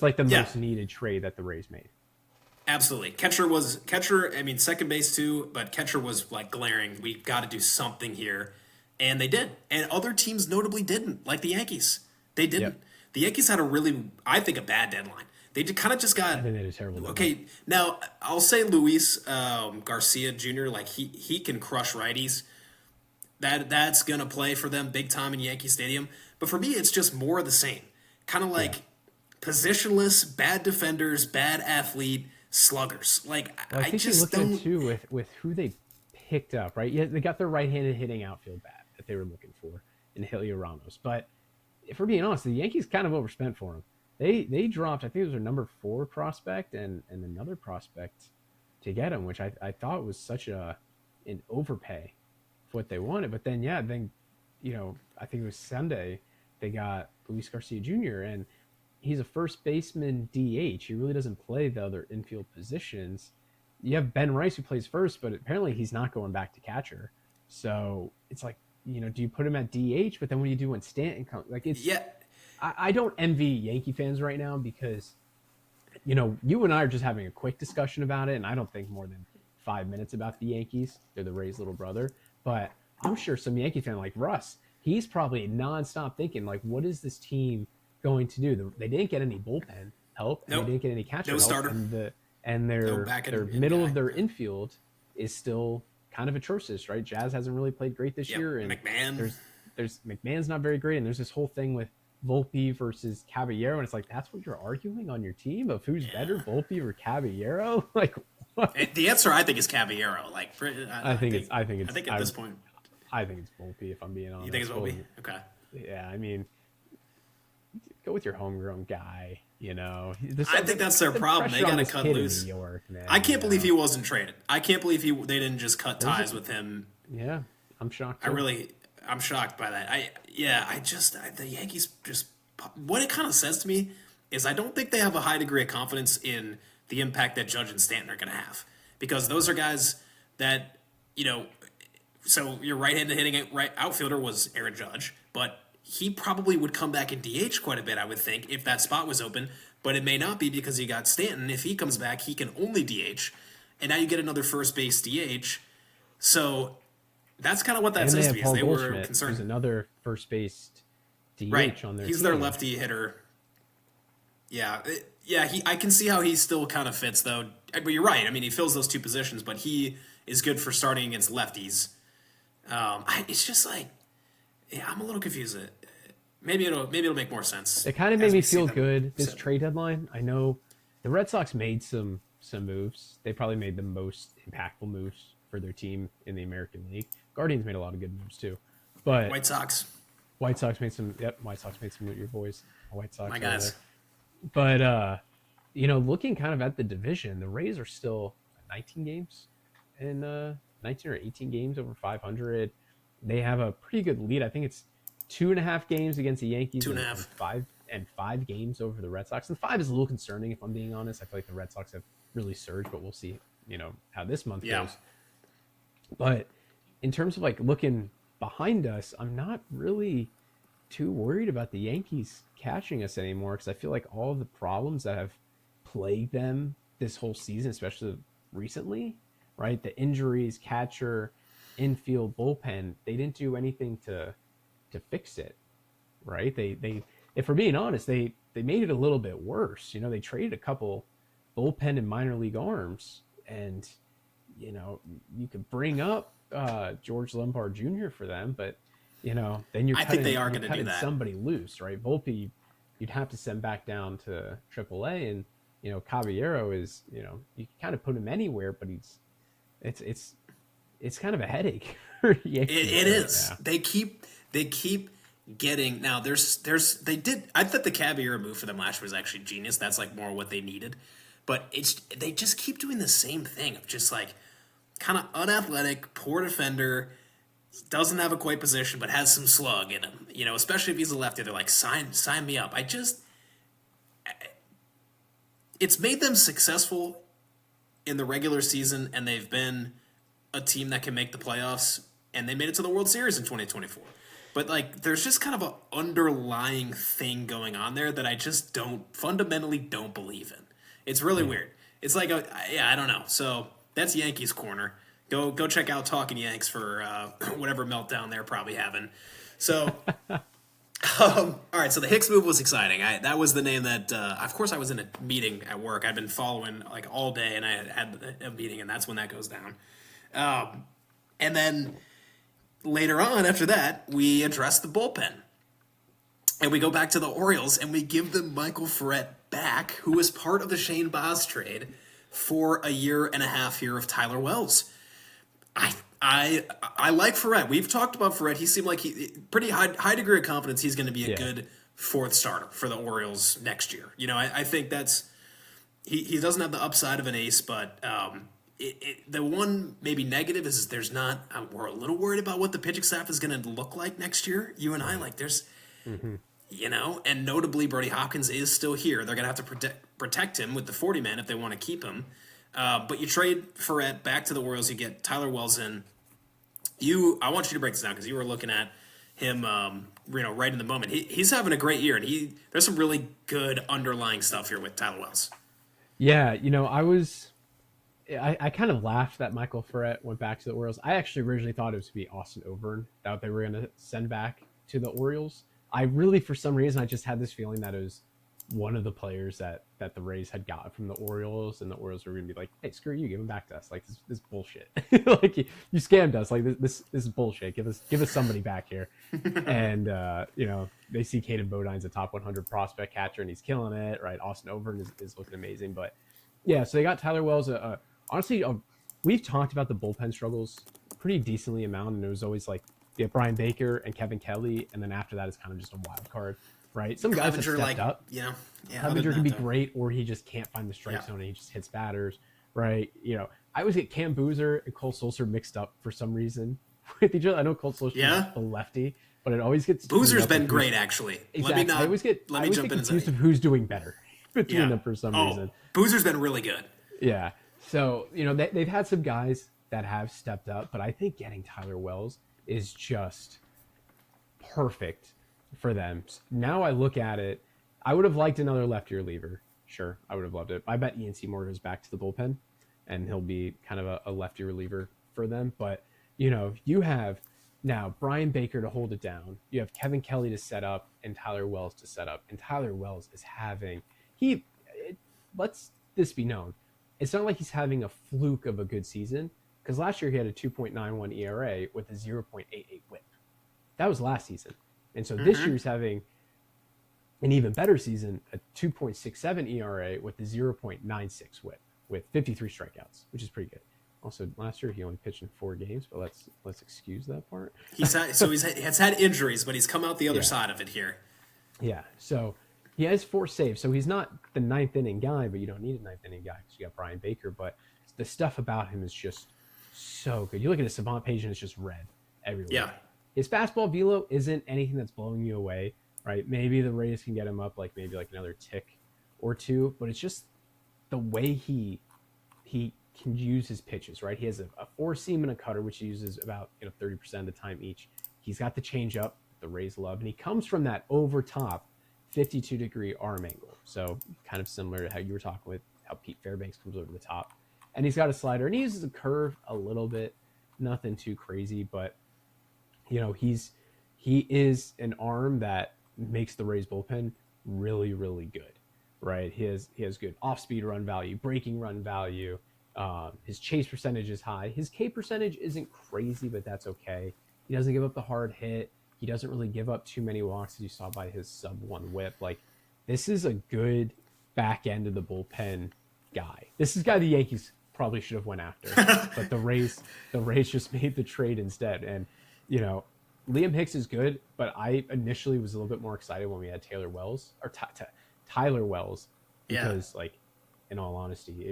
Speaker 2: like the
Speaker 1: Yeah.
Speaker 2: most needed trade that the Rays made.
Speaker 1: Absolutely. Catcher, I mean second base too, but catcher was like glaring. We got to do something here. And they did. And other teams notably didn't, like the Yankees. They didn't.
Speaker 2: Yep.
Speaker 1: The Yankees had a really, I think, a bad deadline. They kind of just got
Speaker 2: I think they had a terrible deadline.
Speaker 1: okay. Now I'll say Luis Garcia Jr. Like he can crush righties. That's gonna play for them big time in Yankee Stadium. But for me, it's just more of the same. Kind of like positionless, bad defenders, bad athlete, sluggers. Like
Speaker 2: Well, I
Speaker 1: I
Speaker 2: think you
Speaker 1: just
Speaker 2: looked at
Speaker 1: don't.
Speaker 2: it too with who they picked up, right? Yeah, they got their right-handed hitting outfield bat that they were looking for in Helio Ramos. But if we're being honest, the Yankees kind of overspent for him. They dropped, I think it was their number 4 prospect and another prospect to get him, which I thought was such an overpay for what they wanted. But then I think it was Sunday they got Luis Garcia Jr. and he's a first baseman DH. He really doesn't play the other infield positions. You have Ben Rice who plays first, but apparently he's not going back to catcher. So it's like, do you put him at DH? But then what do you do when Stanton comes? Like
Speaker 1: Yeah,
Speaker 2: I don't envy Yankee fans right now because, you and I are just having a quick discussion about it, and I don't think more than 5 minutes about the Yankees. They're the Rays' little brother. But I'm sure some Yankee fan like Russ, he's probably nonstop thinking, like, what is this team going to do? They didn't get any bullpen help, and
Speaker 1: Nope.
Speaker 2: they didn't get any catcher
Speaker 1: No
Speaker 2: help,
Speaker 1: starter.
Speaker 2: and
Speaker 1: No
Speaker 2: their
Speaker 1: back
Speaker 2: their
Speaker 1: end
Speaker 2: middle
Speaker 1: guy.
Speaker 2: of their infield is still kind of atrocious, right? Jazz hasn't really played great this
Speaker 1: Yep.
Speaker 2: year, and
Speaker 1: McMahon.
Speaker 2: there's McMahon's not very great, and there's this whole thing with Volpe versus Caballero, and it's like that's what you're arguing on your team of who's better, Volpe or Caballero? Like, what?
Speaker 1: The answer I think is Caballero. Like
Speaker 2: I think it's
Speaker 1: I think at this point,
Speaker 2: I think it's Volpe if I'm being honest.
Speaker 1: you think it's Volpe? Okay.
Speaker 2: Yeah, I mean, go with your homegrown guy.
Speaker 1: I think that's their problem. They got to cut loose.
Speaker 2: New York, man,
Speaker 1: I can't believe he wasn't traded. I can't believe they didn't just cut ties with him.
Speaker 2: Yeah, I'm shocked.
Speaker 1: I'm shocked by that. The Yankees just, what it kind of says to me is I don't think they have a high degree of confidence in the impact that Judge and Stanton are going to have, because those are guys that, so your right-handed hitting right outfielder was Aaron Judge, but he probably would come back in DH quite a bit, I would think, if that spot was open, but it may not be because you got Stanton. If he comes back, he can only DH, and now you get another first base DH. So that's kind of what that
Speaker 2: And they
Speaker 1: says to
Speaker 2: have
Speaker 1: me, is
Speaker 2: Paul
Speaker 1: they were
Speaker 2: Goldschmidt,
Speaker 1: concerned.
Speaker 2: who's another first base DH
Speaker 1: Right.
Speaker 2: on their
Speaker 1: He's
Speaker 2: team.
Speaker 1: their lefty hitter. Yeah. I can see how he still kind of fits, though. But you're right. I mean, he fills those two positions, but he is good for starting against lefties. It's just like, I'm a little confused. Maybe it'll make more sense.
Speaker 2: It kind of
Speaker 1: as
Speaker 2: made me
Speaker 1: we see
Speaker 2: feel
Speaker 1: them.
Speaker 2: good this trade deadline. I know the Red Sox made some moves. They probably made the most impactful moves for their team in the American League. Guardians made a lot of good moves too, but
Speaker 1: White Sox.
Speaker 2: White Sox made some. Yep, White Sox made some. Your boys, White Sox.
Speaker 1: My
Speaker 2: over
Speaker 1: guys.
Speaker 2: there. But looking kind of at the division, the Rays are still 19 games in 19 or 18 games over 500. They have a pretty good lead. I think it's 2.5 games against the Yankees.
Speaker 1: 2.5.
Speaker 2: And 5 games over the Red Sox. And 5 is a little concerning if I'm being honest. I feel like the Red Sox have really surged, but we'll see, how this month goes. But in terms of like looking behind us, I'm not really too worried about the Yankees catching us anymore, because I feel like all of the problems that have plagued them this whole season, especially recently, right? The injuries, catcher, infield, bullpen, they didn't do anything to fix it, right? They if we're being honest, they made it a little bit worse. They traded a couple bullpen and minor league arms, and you could bring up George Lombard Jr. for them, but then
Speaker 1: I think they are going to do that.
Speaker 2: Somebody loose, right? Volpe, you'd have to send back down to AAA, and Caballero is you can kind of put him anywhere, but it's kind of a headache for the Yankees
Speaker 1: It
Speaker 2: right
Speaker 1: is.
Speaker 2: now.
Speaker 1: They keep getting now. They did. I thought the Caballero move for them last year was actually genius. That's like more what they needed, but they just keep doing the same thing of just like kind of unathletic, poor defender, doesn't have a quite position, but has some slug in him. Especially if he's a lefty, they're like sign me up. It's made them successful in the regular season, and they've been a team that can make the playoffs, and they made it to the World Series in 2024. But like, there's just kind of an underlying thing going on there that I just fundamentally don't believe in. It's really weird. It's like yeah, I don't know. So that's Yankees corner. Go check out Talking Yanks for whatever meltdown they're probably having. So all right, so the Hicks move was exciting. That was the name that, of course, I was in a meeting at work. I've been following like all day, and I had a meeting, and that's when that goes down. And then later on, after that, we address the bullpen, and we go back to the Orioles, and we give them Michael Ferret back, who was part of the Shane Baz trade for a year and a half here of Tyler Wells. I like Ferret. We've talked about Ferret. He seemed like pretty high degree of confidence he's going to be a good fourth starter for the Orioles next year. I think that's he doesn't have the upside of an ace, but the one maybe negative is there's not. We're a little worried about what the pitching staff is going to look like next year. You and I and notably Brody Hopkins is still here. They're going to have to protect him with the 40 man if they want to keep him. But you trade Ferret back to the Orioles. You get Tyler Wells in. I want you to break this down because you were looking at him, right in the moment. He's having a great year, and there's some really good underlying stuff here with Tyler Wells.
Speaker 2: Yeah, I kind of laughed that Michael Ferret went back to the Orioles. I actually originally thought it was to be Austin Overn that they were going to send back to the Orioles. I really, for some reason, I just had this feeling that it was one of the players that the Rays had got from the Orioles, and the Orioles were going to be like, "Hey, screw you, give him back to us. Like this bullshit. Like you scammed us. Like this is bullshit. Give us somebody back here." And they see Caden Bodine's a top 100 prospect catcher, and he's killing it. Right, Austin Overn is looking amazing. But yeah, so they got Tyler Wells. Honestly, we've talked about the bullpen struggles pretty decently amount, and it was always like Brian Baker and Kevin Kelly, and then after that it's kind of just a wild card. Right, some guys have stepped up. Clevenger can be great, or he just can't find the strike zone and he just hits batters. Right, I always get Cam Boozer and Cole Sulser mixed up for some reason with each other. I know Cole Sulser is the lefty, but it always gets
Speaker 1: Boozer's been great actually.
Speaker 2: Exactly. I always get confused of who's doing better between them for some reason.
Speaker 1: Boozer's been really good.
Speaker 2: Yeah, so they've had some guys that have stepped up, but I think getting Tyler Wells is just perfect for them. Now I look at it, I would have liked another lefty reliever. Sure, I would have loved it. I bet Ian Seymour goes back to the bullpen, and he'll be kind of a lefty reliever for them. But, you have now Brian Baker to hold it down. You have Kevin Kelly to set up and Tyler Wells to set up. And Tyler Wells is let's this be known. It's not like he's having a fluke of a good season, because last year he had a 2.91 ERA with a 0.88 whip. That was last season. And so this year he's having an even better season, a 2.67 ERA with a 0.96 whip, with 53 strikeouts, which is pretty good. Also, last year he only pitched in 4 games, but let's excuse that part.
Speaker 1: He has had injuries, but he's come out the other side of it here.
Speaker 2: Yeah, so he has 4 saves, so he's not the ninth inning guy, but you don't need a ninth inning guy because you got Brian Baker. But the stuff about him is just so good. You look at his Savant page and it's just red everywhere.
Speaker 1: Yeah.
Speaker 2: His fastball velo isn't anything that's blowing you away, right? Maybe the Rays can get him up maybe another tick or two, but it's just the way he can use his pitches, right? He has a 4-seam and a cutter, which he uses about 30% of the time each. He's got the changeup the Rays love, and he comes from that over top 52-degree arm angle. So kind of similar to how you were talking with how Pete Fairbanks comes over the top. And he's got a slider, and he uses a curve a little bit, nothing too crazy, but he is an arm that makes the Rays bullpen really, really good, right? He has good off-speed run value, breaking run value. His chase percentage is high. His K percentage isn't crazy, but that's okay. He doesn't give up the hard hit. He doesn't really give up too many walks, as you saw by his sub-1 whip. Like, this is a good back end of the bullpen guy. This is a guy the Yankees probably should have went after, but the Rays just made the trade instead. And you know, Liam Hicks is good, but I initially was a little bit more excited when we had Taylor Wells or Tyler Wells,
Speaker 1: Yeah.
Speaker 2: because like, in all honesty,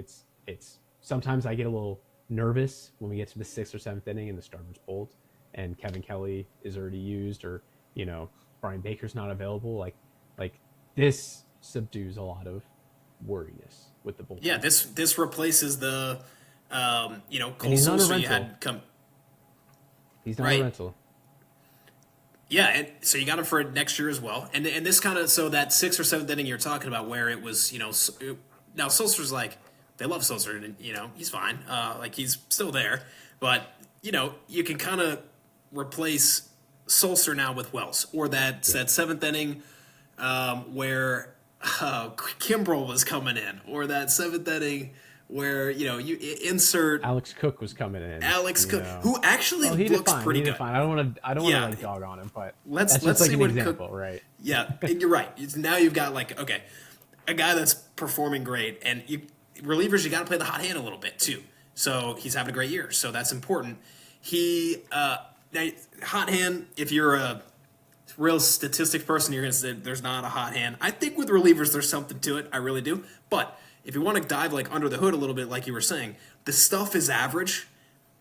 Speaker 2: it's sometimes I get a little nervous when we get to the 6th or 7th inning and the starters bolt and Kevin Kelly is already used, or you know, Brian Baker's not available. Like this subdues a lot of worriness with the bullpen.
Speaker 1: Yeah, this replaces the
Speaker 2: And he's
Speaker 1: Cole
Speaker 2: not a
Speaker 1: Sulser you
Speaker 2: rental.
Speaker 1: had come.
Speaker 2: He's not
Speaker 1: Right.
Speaker 2: a rental.
Speaker 1: Yeah, and so you got him for next year as well. And this kind of, so that 6th or 7th inning you're talking about where it was, now Sulser's like, they love Sulser, and he's fine. Like he's still there, but you can kind of replace Sulser now with Wells, or that 7th inning where Kimbrel was coming in, or that 7th inning where you insert
Speaker 2: Alex Cook was coming in.
Speaker 1: Alex Cook, who actually
Speaker 2: he did
Speaker 1: looks
Speaker 2: fine.
Speaker 1: pretty
Speaker 2: He did
Speaker 1: good.
Speaker 2: fine. I don't want to
Speaker 1: Yeah.
Speaker 2: like dog on him, but
Speaker 1: Let's
Speaker 2: that's just like
Speaker 1: see
Speaker 2: an
Speaker 1: what
Speaker 2: example,
Speaker 1: Cook,
Speaker 2: right?
Speaker 1: Yeah, and you're right. Now you've got like, okay, a guy that's performing great, and relievers, you got to play the hot hand a little bit too. So he's having a great year, so that's important. He now, hot hand. If you're a real statistics person, you're going to say there's not a hot hand. I think with relievers, there's something to it. I really do. But if you want to dive like under the hood a little bit, like you were saying, the stuff is average.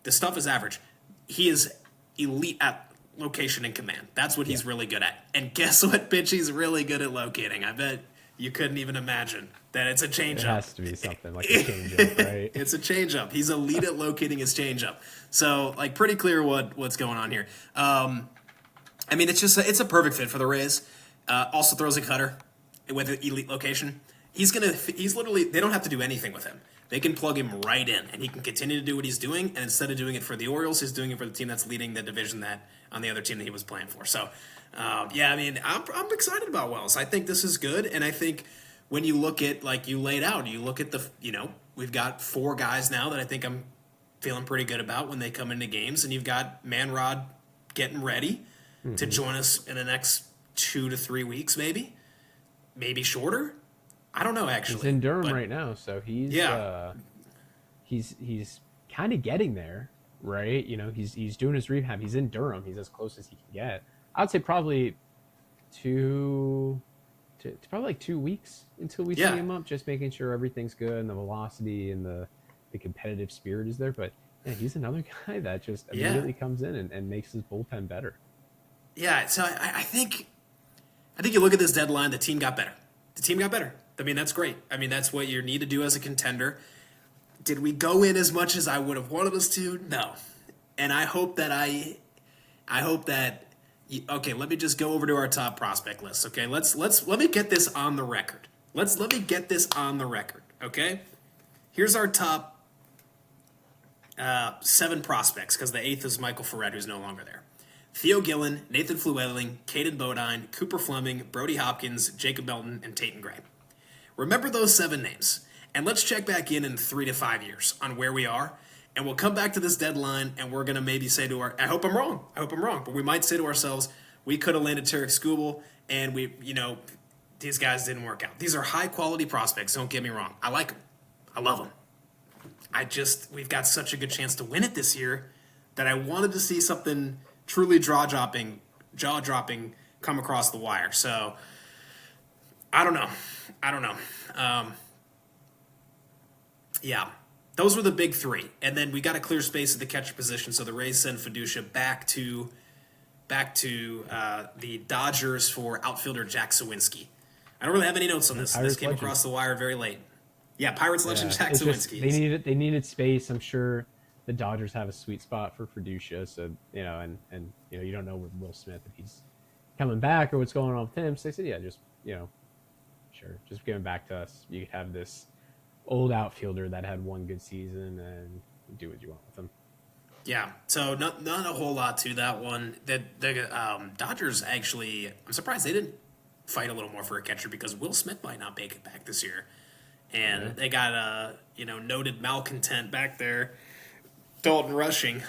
Speaker 1: The stuff is average. He is elite at location and command. That's what he's really good at. And guess what pitch he's really good at locating? I bet you couldn't even imagine that it's a changeup.
Speaker 2: It has to be something like a changeup, right?
Speaker 1: It's a changeup. He's elite at locating his changeup. So, like, pretty clear what's going on here. I mean, it's a perfect fit for the Rays. Also throws a cutter with an elite location. He's literally, they don't have to do anything with him. They can plug him right in, and he can continue to do what he's doing. And instead of doing it for the Orioles, he's doing it for the team that's leading the division on the other team that he was playing for. So, yeah, I mean, I'm excited about Wells. I think this is good, and I think when you look at, like you laid out, you look at we've got 4 guys now that I think I'm feeling pretty good about when they come into games, and you've got Manrod getting ready to join us in the next 2 to 3 weeks, maybe shorter. I don't know, actually.
Speaker 2: He's in Durham right now, so he's kind of getting there, right? He's doing his rehab. He's in Durham. He's as close as he can get. I'd say probably like 2 weeks until we see him up, just making sure everything's good and the velocity and the competitive spirit is there. But yeah, he's another guy that just immediately comes in and makes his bullpen better.
Speaker 1: Yeah, so I think you look at this deadline, the team got better. I mean, that's great. I mean, that's what you need to do as a contender. Did we go in as much as I would have wanted us to? No. And I hope that okay, let me just go over to our top prospect list. Okay, let me get this on the record. Let me get this on the record. Okay, here's our top 7 prospects, because the 8th is Michael Ferret, who's no longer there. Theo Gillen, Nathan Fluelling, Caden Bodine, Cooper Fleming, Brody Hopkins, Jacob Melton, and Tatum Gray. Remember those 7 names, and let's check back in 3 to 5 years on where we are, and we'll come back to this deadline, and we're going to maybe say I hope I'm wrong, but we might say to ourselves, we could have landed Tarek Skubal, and these guys didn't work out. These are high-quality prospects, don't get me wrong. I like them. I love them. We've got such a good chance to win it this year that I wanted to see something truly jaw-dropping come across the wire. So, I don't know. Yeah, those were the big 3. And then we got a clear space at the catcher position, so the Rays send Fiducia back to the Dodgers for outfielder Jack Sawinski. I don't really have any notes on this. This came across the wire very late. Yeah, Pirates legend Jack Sawinski.
Speaker 2: They needed space. I'm sure the Dodgers have a sweet spot for Fiducia, so and you don't know with Will Smith if he's coming back or what's going on with him. So they said, yeah, just sure, just give him back to us. You could have this old outfielder that had one good season and do what you want with him.
Speaker 1: Yeah, so not a whole lot to that one. The Dodgers actually, I'm surprised they didn't fight a little more for a catcher, because Will Smith might not make it back this year, and they got a noted malcontent back there, Dalton Rushing.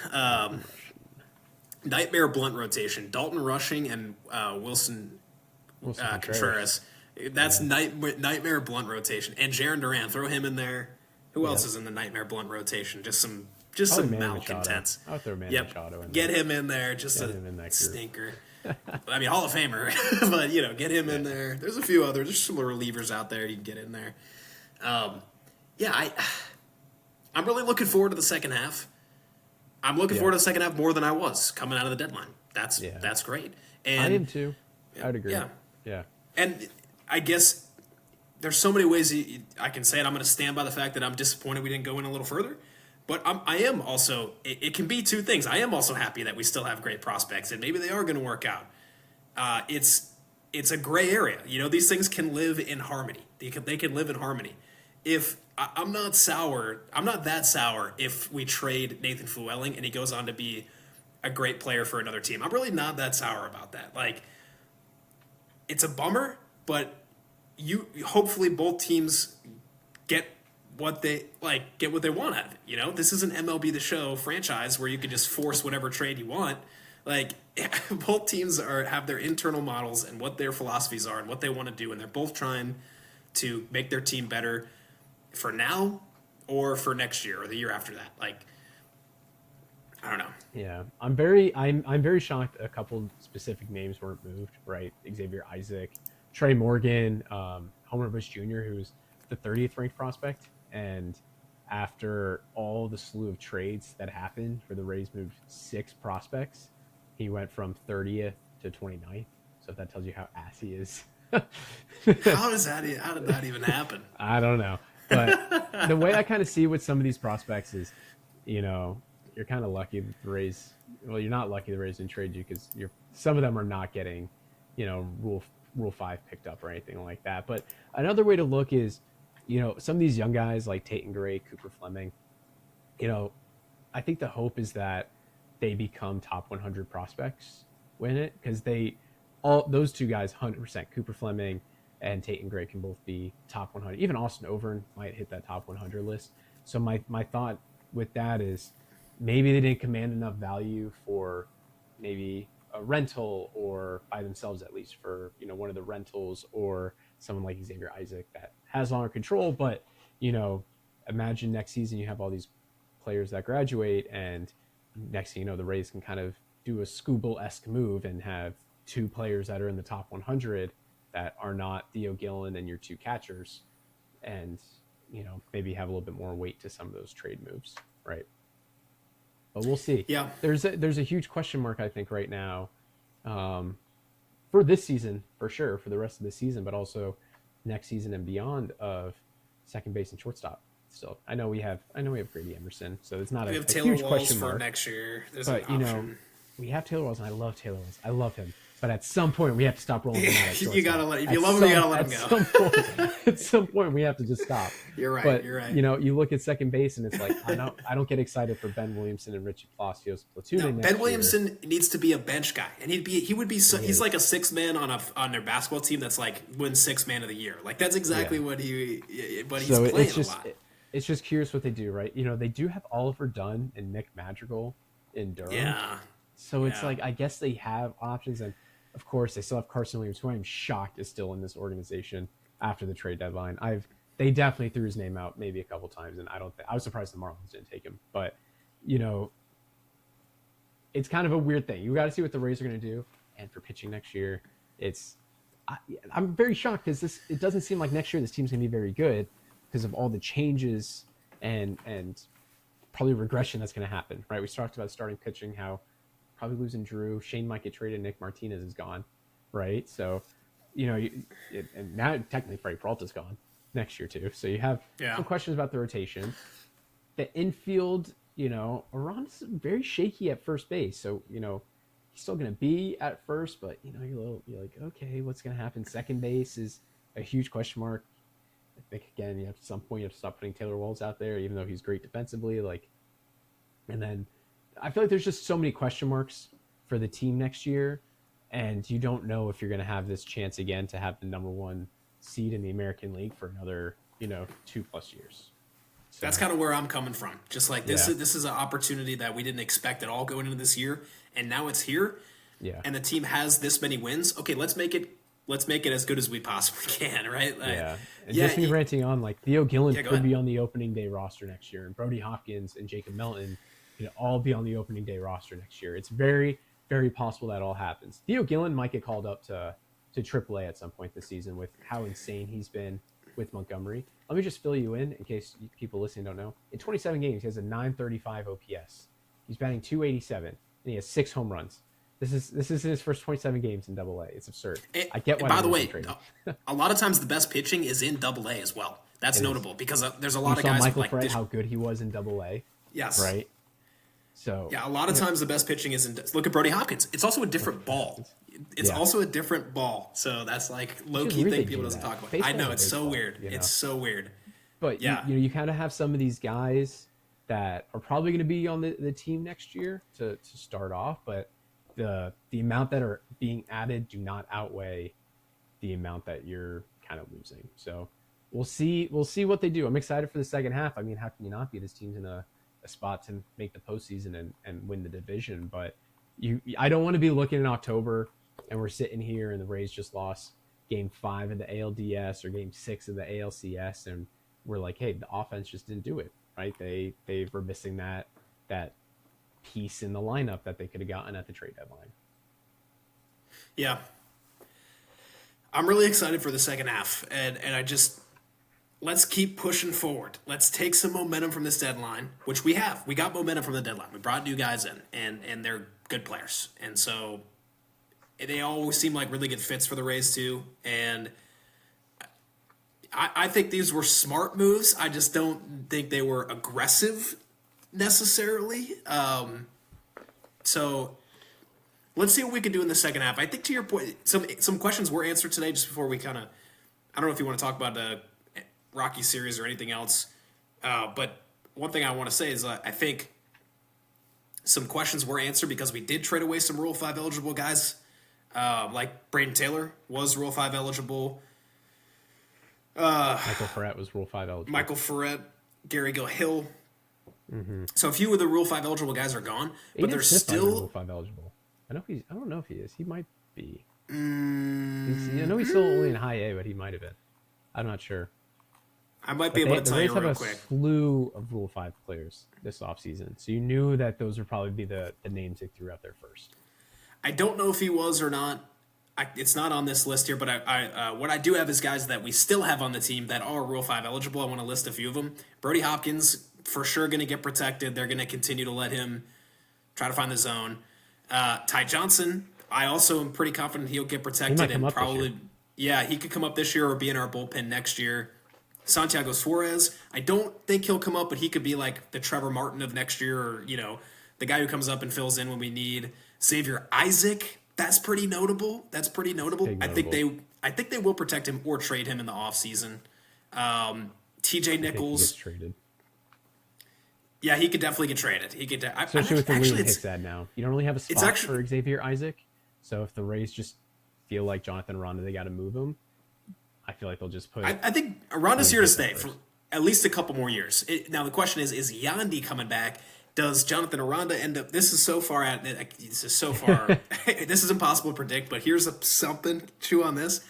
Speaker 1: Nightmare blunt rotation. Dalton Rushing and Wilson Contreras. That's nightmare blunt rotation. And Jarren Duran, throw him in there. Who else
Speaker 2: Yep.
Speaker 1: is in the Nightmare Blunt rotation? Just some
Speaker 2: Manny
Speaker 1: malcontents.
Speaker 2: Machado. I'll throw Manny
Speaker 1: Yep,
Speaker 2: Machado in
Speaker 1: get
Speaker 2: there.
Speaker 1: him in there. Just
Speaker 2: Get
Speaker 1: a
Speaker 2: him in that group.
Speaker 1: stinker. I mean, Hall of Famer, but get him in there. There's a few others. There's some relievers out there you can get in there. Yeah, I'm really looking forward to the second half. I'm looking forward to the second half more than I was coming out of the deadline. That's great. And
Speaker 2: I am too. I would agree.
Speaker 1: Yeah.
Speaker 2: Yeah.
Speaker 1: And I guess there's so many ways I can say it. I'm going to stand by the fact that I'm disappointed we didn't go in a little further. But I am also, it can be two things. I am also happy that we still have great prospects and maybe they are going to work out. It's a gray area. These things can live in harmony. They can live in harmony. I'm not that sour if we trade Nathan Flewelling and he goes on to be a great player for another team. I'm really not that sour about that. Like, it's a bummer, but hopefully both teams get what they want out of it. This isn't MLB The Show franchise where you can just force whatever trade you want. Like, both teams have their internal models and what their philosophies are and what they want to do, and they're both trying to make their team better for now or for next year or the year after that. Like, I don't know.
Speaker 2: Yeah, I'm very shocked. A couple specific names weren't moved. Right, Xavier Isaac, Trey Morgan, Homer Bush Jr., who's the 30th ranked prospect, and after all the slew of trades that happened, where the Rays moved 6 prospects, he went from 30th to 29th. So if that tells you how ass he is.
Speaker 1: How did that even happen?
Speaker 2: I don't know, but the way I kind of see with some of these prospects is, you're kind of lucky that the Rays. Well, you're not lucky the Rays didn't trade you because some of them are not getting, Rule 5 picked up or anything like that. But another way to look is, some of ththese young guys like Tate and Gray, Cooper Fleming. I think the hope is that they become top 100 prospects win it, because those two guys 100%, Cooper Fleming and Tate and Gray, can both be top 100. Even Austin Overn might hit that top 100 list. So my thought with that is, maybe they didn't command enough value for maybe a rental, or by themselves at least for one of the rentals, or someone like Xavier Isaac that has longer control. But imagine next season you have all these players that graduate, and next thing you know, the Rays can kind of do a Scooble-esque move and have 2 players that are in the top 100 that are not Theo Gillen and your 2 catchers, and maybe have a little bit more weight to some of those trade moves, right? But we'll see.
Speaker 1: Yeah.
Speaker 2: There's a huge question mark, I think, right now, for this season, for sure, for the rest of the season, but also next season and beyond, of second base and shortstop. Still, I know we have Grady Emerson, so it's not a huge question mark.
Speaker 1: For next year. There's
Speaker 2: but
Speaker 1: an option.
Speaker 2: We have Taylor Wells, and I love Taylor Wells. I love him. But at some point, we have to stop rolling him out.
Speaker 1: You gotta if you love him, you gotta let him
Speaker 2: go. At some point, we have to just stop.
Speaker 1: You're right.
Speaker 2: But,
Speaker 1: you're right.
Speaker 2: You look at second base, and it's like I don't get excited for Ben Williamson and Richie Palacios platooning.
Speaker 1: No, Ben Williamson needs to be a bench guy, and he's like a 6th man on their basketball team that's like wins 6th man of the year. Like, that's exactly what he's playing a lot.
Speaker 2: It's just curious what they do, right? They do have Oliver Dunn and Nick Madrigal in Durham.
Speaker 1: Yeah.
Speaker 2: So it's like, I guess they have options, and of course they still have Carson Williams, who I'm shocked is still in this organization after the trade deadline. They definitely threw his name out maybe a couple times, and I was surprised the Marlins didn't take him. But it's kind of a weird thing. You got to see what the Rays are going to do, and for pitching next year, I'm very shocked, because it doesn't seem like next year this team's going to be very good because of all the changes and probably regression that's going to happen. Right? We talked about starting pitching, how probably losing Drew, Shane might get traded, Nick Martinez is gone, right? So, and now technically Freddie Peralta's gone next year too. So you have some questions about the rotation. The infield, Aron's very shaky at first base. So, he's still going to be at first, but, you're like, okay, what's going to happen? Second base is a huge question mark. I think, again, at some point you have to stop putting Taylor Wells out there, even though he's great defensively. And then I feel like there's just so many question marks for the team next year, and you don't know if you're going to have this chance again to have the number 1 seed in the American League for another, 2+ years. So,
Speaker 1: that's kind of where I'm coming from. Just like this is an opportunity that we didn't expect at all going into this year, and now it's here.
Speaker 2: Yeah.
Speaker 1: And the team has this many wins. Okay, let's make it let's make it as good as we possibly can, right?
Speaker 2: Yeah. And
Speaker 1: Yeah,
Speaker 2: just me ranting on, like, Theo Gillen
Speaker 1: yeah. Go
Speaker 2: could
Speaker 1: ahead.
Speaker 2: be on the opening day roster next year, and Brody Hopkins and Jacob Melton could all be on the opening day roster next year. It's very, very possible that all happens. Theo Gillen might get called up to AAA at some point this season with how insane he's been with Montgomery. Let me just fill you in case people listening don't know. In 27 games, he has a 935 OPS. He's batting 287, and he has 6 home runs. This is his first 27 games in Double A. It's absurd. I get why.
Speaker 1: By the way,
Speaker 2: trading.
Speaker 1: a lot of times the best pitching is in Double A as well. That's
Speaker 2: It
Speaker 1: notable
Speaker 2: is.
Speaker 1: because there's a
Speaker 2: You
Speaker 1: lot of
Speaker 2: saw
Speaker 1: guys
Speaker 2: Michael
Speaker 1: like
Speaker 2: Fred, how good he was in Double A,
Speaker 1: yes,
Speaker 2: right? So
Speaker 1: yeah. A lot of times the best pitching is in. Look at Brody Hopkins. It's also a different ball. It's
Speaker 2: Yeah.
Speaker 1: also a different ball. So that's like low
Speaker 2: Which is
Speaker 1: key
Speaker 2: weird
Speaker 1: thing
Speaker 2: they
Speaker 1: people
Speaker 2: do
Speaker 1: doesn't
Speaker 2: that.
Speaker 1: talk about. I
Speaker 2: Baseball
Speaker 1: know
Speaker 2: is
Speaker 1: it's so
Speaker 2: baseball,
Speaker 1: weird.
Speaker 2: you know?
Speaker 1: It's so weird.
Speaker 2: But
Speaker 1: Yeah.
Speaker 2: you kind of have some of these guys that are probably going to be on the team next year to start off, but the amount that are being added do not outweigh the amount that you're kind of losing. So we'll see what they do. I'm excited for the second half. I mean, how can you not be? This team's in a spot to make the postseason and win the division. But I don't want to be looking in October and we're sitting here and the Rays just lost game 5 of the ALDS or game 6 of the ALCS, and we're like, hey, the offense just didn't do it, right? They were missing that piece in the lineup that they could have gotten at the trade deadline.
Speaker 1: Yeah. I'm really excited for the second half, and I just let's keep pushing forward. Let's take some momentum from this deadline, which we have. We got momentum from the deadline. We brought new guys in, and they're good players, and so they always seem like really good fits for the Rays too. And I think these were smart moves. I just don't think they were aggressive necessarily. So let's see what we can do in the second half. I think to your point, some questions were answered today. Just before we kind of, I don't know if you want to talk about the Rocky series or anything else, but one thing I want to say is I think some questions were answered because we did trade away some Rule 5 eligible guys, like Braden Taylor was Rule 5 eligible.
Speaker 2: Michael Ferret was Rule 5 eligible.
Speaker 1: Michael Ferret, Gary Gill Hill. Mm-hmm. So a few of the Rule 5 eligible guys are gone, but they're still
Speaker 2: Rule 5 eligible. I don't know if he is. He might be. I know he's still only in high A, but he might have been. I'm not sure.
Speaker 1: I might be able to tell you real quick.
Speaker 2: The Rays have a slew of Rule 5 players this offseason, so you knew that those would probably be the names they threw out there first.
Speaker 1: I don't know if he was or not. It's not on this list here, but what I do have is guys that we still have on the team that are Rule 5 eligible. I want to list a few of them. Brody Hopkins, for sure going to get protected. They're going to continue to let him try to find the zone. Ty Johnson, I also am pretty confident he'll get protected and probably, yeah, he could come up this year or be in our bullpen next year. Santiago Suarez, I don't think he'll come up, but he could be like the Trevor Martin of next year, or the guy who comes up and fills in when we need. Xavier Isaac, that's pretty notable. I think they will protect him or trade him in the offseason. TJ Nichols
Speaker 2: traded.
Speaker 1: Yeah, he could definitely get traded.
Speaker 2: Especially with the William Hicks ad now. You don't really have a spot for Xavier Isaac. So if the Rays just feel like Jonathan Aranda, they got to move him, I feel like they'll just put...
Speaker 1: I think Aranda's here to stay for at least a couple more years. Now, the question is Yandy coming back? Does Jonathan Aranda end up... This is so far... This is impossible to predict, but here's something to chew on this.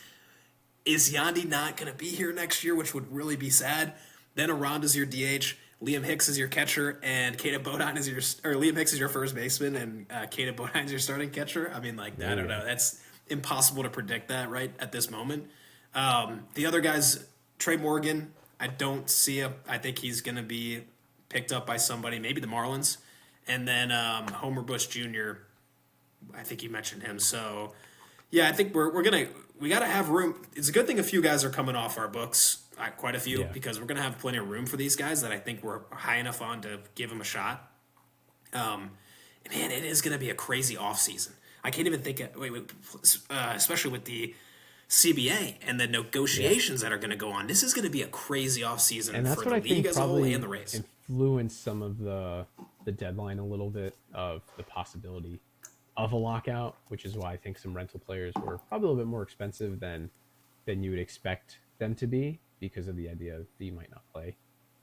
Speaker 1: Is Yandy not going to be here next year, which would really be sad? Then Aranda's your DH. Liam Hicks is your catcher, and Kata Bodine is Liam Hicks is your first baseman, and Kata Bodine is your starting catcher. I mean, I don't know. That's impossible to predict that right at this moment. The other guys, Trey Morgan, I don't see him. I think he's going to be picked up by somebody, maybe the Marlins, and then Homer Bush Jr. I think you mentioned him. So, yeah, I think we got to have room. It's a good thing a few guys are coming off our books. Quite a few, because we're going to have plenty of room for these guys that I think we're high enough on to give them a shot. Man, it is going to be a crazy offseason. I can't even think especially with the CBA and the negotiations that are going to go on. This is going to be a crazy offseason for the league as a whole and the Rays.
Speaker 2: Influence some of the deadline a little bit of the possibility of a lockout, which is why I think some rental players were probably a little bit more expensive than you would expect them to be, because of the idea that you might not play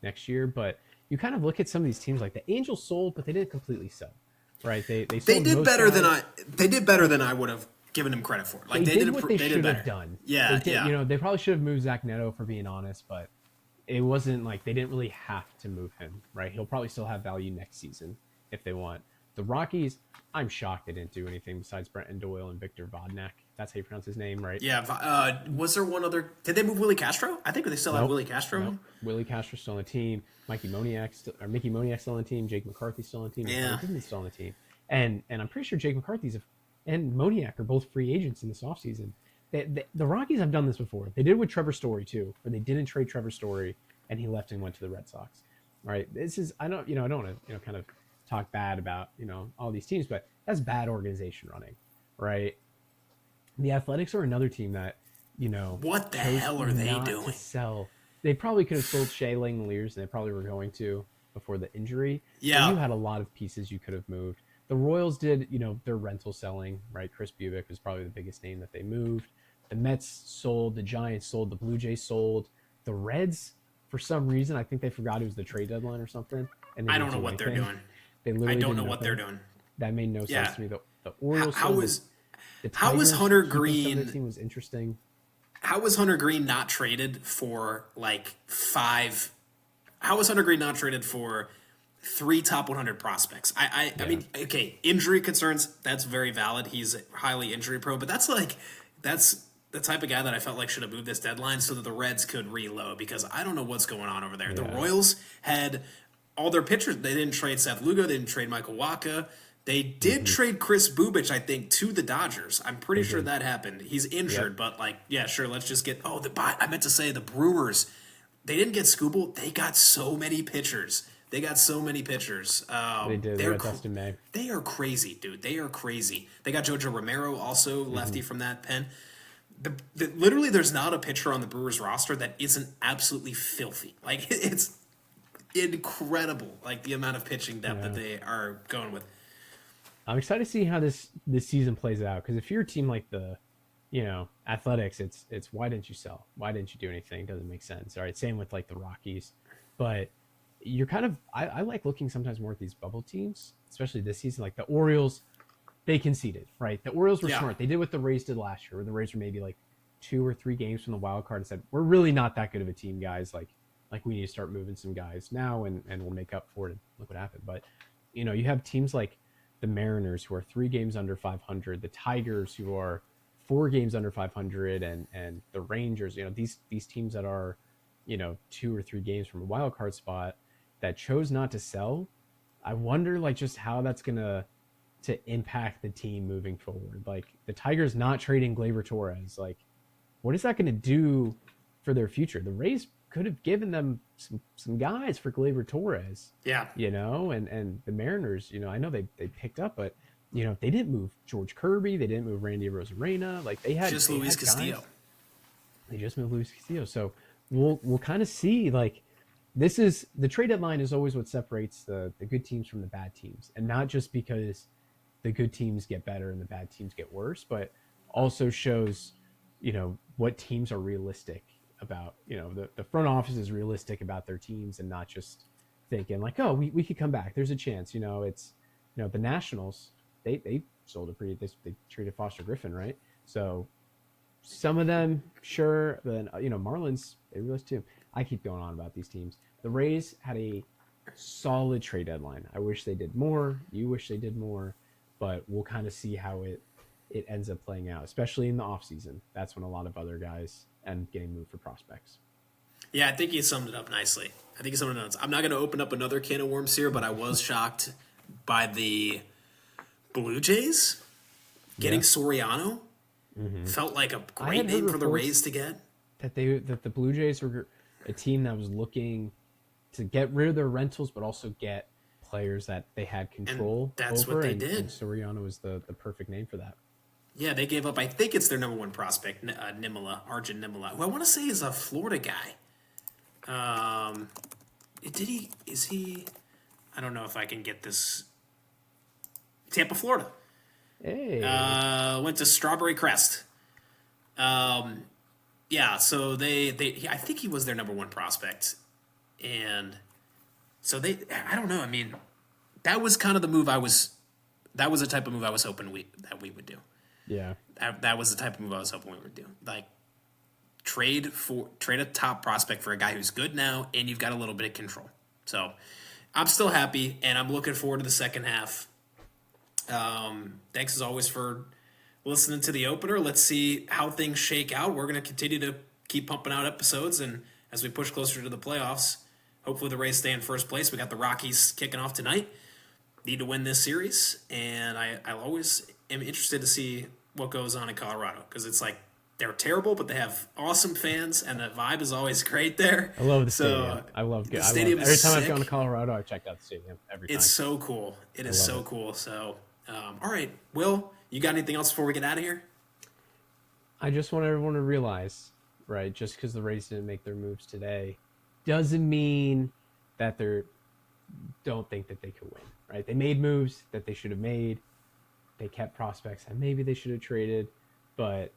Speaker 2: next year. But you kind of look at some of these teams, like the Angels sold, but they didn't completely sell, right? They did
Speaker 1: better than I would have giving him credit for.
Speaker 2: They did what they should
Speaker 1: better.
Speaker 2: have done.
Speaker 1: Yeah,
Speaker 2: They did,
Speaker 1: yeah.
Speaker 2: you know, they probably should have moved Zach Neto, for being honest, but it wasn't like they didn't really have to move him, right? He'll probably still have value next season if they want. The Rockies, I'm shocked they didn't do anything besides Brenton Doyle and Victor Vodnak. That's how you pronounce his name, right?
Speaker 1: Yeah. Was there one other? Did they move Willie Castro? I think they still have
Speaker 2: Nope.
Speaker 1: Willie Castro.
Speaker 2: Nope. Willie Castro's still on the team. Mickey Moniak's still on the team. Jake McCarthy's still on the team.
Speaker 1: Yeah.
Speaker 2: He's still on the team. And I'm pretty sure Jake McCarthy's and Moniak are both free agents in this offseason. The Rockies have done this before. They did it with Trevor Story too, where they didn't trade Trevor Story and he left and went to the Red Sox. All right, this is I don't want to kind of talk bad about all these teams, but that's bad organization running, right? The Athletics are another team that
Speaker 1: what the hell are they doing?
Speaker 2: To sell. They probably could have sold Shea Langoliers, and they probably were going to before the injury.
Speaker 1: Yeah,
Speaker 2: but you had a lot of pieces you could have moved. The Royals did, their rental selling, right? Chris Bubick was probably the biggest name that they moved. The Mets sold, the Giants sold, the Blue Jays sold. The Reds, for some reason, I think they forgot it was the trade deadline or something. And
Speaker 1: I don't know what they're doing.
Speaker 2: They literally
Speaker 1: I don't know what they're doing.
Speaker 2: That made no sense to me. The Orioles.
Speaker 1: How was Hunter Green?
Speaker 2: Team was interesting.
Speaker 1: How was Hunter Green not traded for like five? How was Hunter Green not traded for 3 top 100 prospects? I mean, okay, injury concerns, that's very valid. He's highly injury prone, but that's the type of guy that I felt like should have moved this deadline so that the Reds could reload, because I don't know what's going on over there. Yeah. The Royals had all their pitchers. They didn't trade Seth Lugo. They didn't trade Michael Wacha. They did trade Chris Bubich, I think, to the Dodgers. I'm pretty sure that happened. He's injured, but sure, let's just get... I meant to say the Brewers, they didn't get Skubal. They got so many pitchers. They got They did. They got Dustin May. They are crazy, dude. They are crazy. They got Jojo Romero, also lefty from that pen. Literally, there's not a pitcher on the Brewers roster that isn't absolutely filthy. Like, it's incredible, like, the amount of pitching depth that they are going with.
Speaker 2: I'm excited to see how this season plays out, because if you're a team like the, Athletics, it's why didn't you sell? Why didn't you do anything? Doesn't make sense. All right, same with like the Rockies, but you're kind of I like looking sometimes more at these bubble teams, especially this season. Like the Orioles, they conceded, right? The Orioles were smart. They did what the Rays did last year, where the Rays were maybe like 2 or 3 games from the wild card and said, we're really not that good of a team, guys. Like we need to start moving some guys now, and we'll make up for it. And look what happened. But you have teams like the Mariners, who are 3 games under 500, the Tigers, who are 4 games under 500, and the Rangers, these teams that are, 2 or 3 games from a wild card spot that chose not to sell. I wonder, like, just how that's gonna impact the team moving forward. Like the Tigers not trading Gleyber Torres, like, what is that going to do for their future? The Rays could have given them some guys for Gleyber Torres.
Speaker 1: Yeah.
Speaker 2: And the Mariners, I know they picked up, but they didn't move George Kirby, they didn't move Randy Rosarena. Like they had
Speaker 1: Luis Castillo.
Speaker 2: Guys. They just moved Luis Castillo. So we'll kind of see, like, this is the trade deadline is always what separates the good teams from the bad teams, and not just because the good teams get better and the bad teams get worse, but also shows, what teams are realistic about, the front office is realistic about their teams and not just thinking like, oh, we could come back. There's a chance, it's, the Nationals, they sold they traded Foster Griffin, right? So some of them, sure, but Marlins, they realized too. I keep going on about these teams. The Rays had a solid trade deadline. I wish they did more. You wish they did more, but we'll kind of see how it ends up playing out, especially in the offseason. That's when a lot of other guys end getting moved for prospects.
Speaker 1: Yeah, I think you summed it up nicely. I'm not going to open up another can of worms here, but I was shocked by the Blue Jays getting Soriano. Mm-hmm. Felt like a great name for the Rays to get.
Speaker 2: That the Blue Jays were a team that was looking to get rid of their rentals, but also get players that they had control
Speaker 1: and that's
Speaker 2: over.
Speaker 1: What they did.
Speaker 2: And Soriano was the perfect name for that.
Speaker 1: Yeah, they gave up. I think it's their number 1 prospect, Arjun Nimala, who I want to say is a Florida guy. Is he? I don't know if I can get this. Tampa, Florida.
Speaker 2: Hey.
Speaker 1: Went to Strawberry Crest. Yeah, so I think he was their number 1 prospect. And so I don't know. I mean, that was kind of the move that was the type of move I was hoping that we would do.
Speaker 2: Yeah.
Speaker 1: That was the type of move I was hoping we would do. Like, trade a top prospect for a guy who's good now, and you've got a little bit of control. So I'm still happy, and I'm looking forward to the second half. Thanks as always for listening to the opener. Let's see how things shake out. We're going to continue to keep pumping out episodes, and as we push closer to the playoffs, hopefully the Rays stay in first place. We got the Rockies kicking off tonight. Need to win this series, and I always am interested to see what goes on in Colorado, because it's like they're terrible, but they have awesome fans, and the vibe is always great there.
Speaker 2: I love the stadium. I love
Speaker 1: the stadium.
Speaker 2: Every time
Speaker 1: sick.
Speaker 2: I've gone to Colorado, I checked out the stadium every time.
Speaker 1: It's so cool. It is so cool. So, all right, Will, you got anything else before we get out of here?
Speaker 2: I just want everyone to realize, right, just because the Rays didn't make their moves today doesn't mean that they don't think that they could win, right? They made moves that they should have made. They kept prospects that maybe they should have traded, but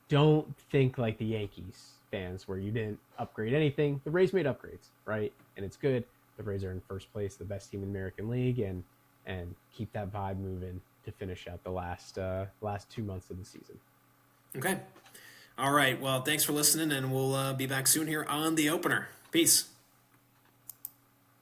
Speaker 2: don't think like the Yankees fans where you didn't upgrade anything. The Rays made upgrades, right? And it's good. The Rays are in first place, the best team in the American League, and keep that vibe moving to finish out the last 2 months of the season.
Speaker 1: Okay. All right. Well, thanks for listening, and we'll be back soon here on The Opener. Peace.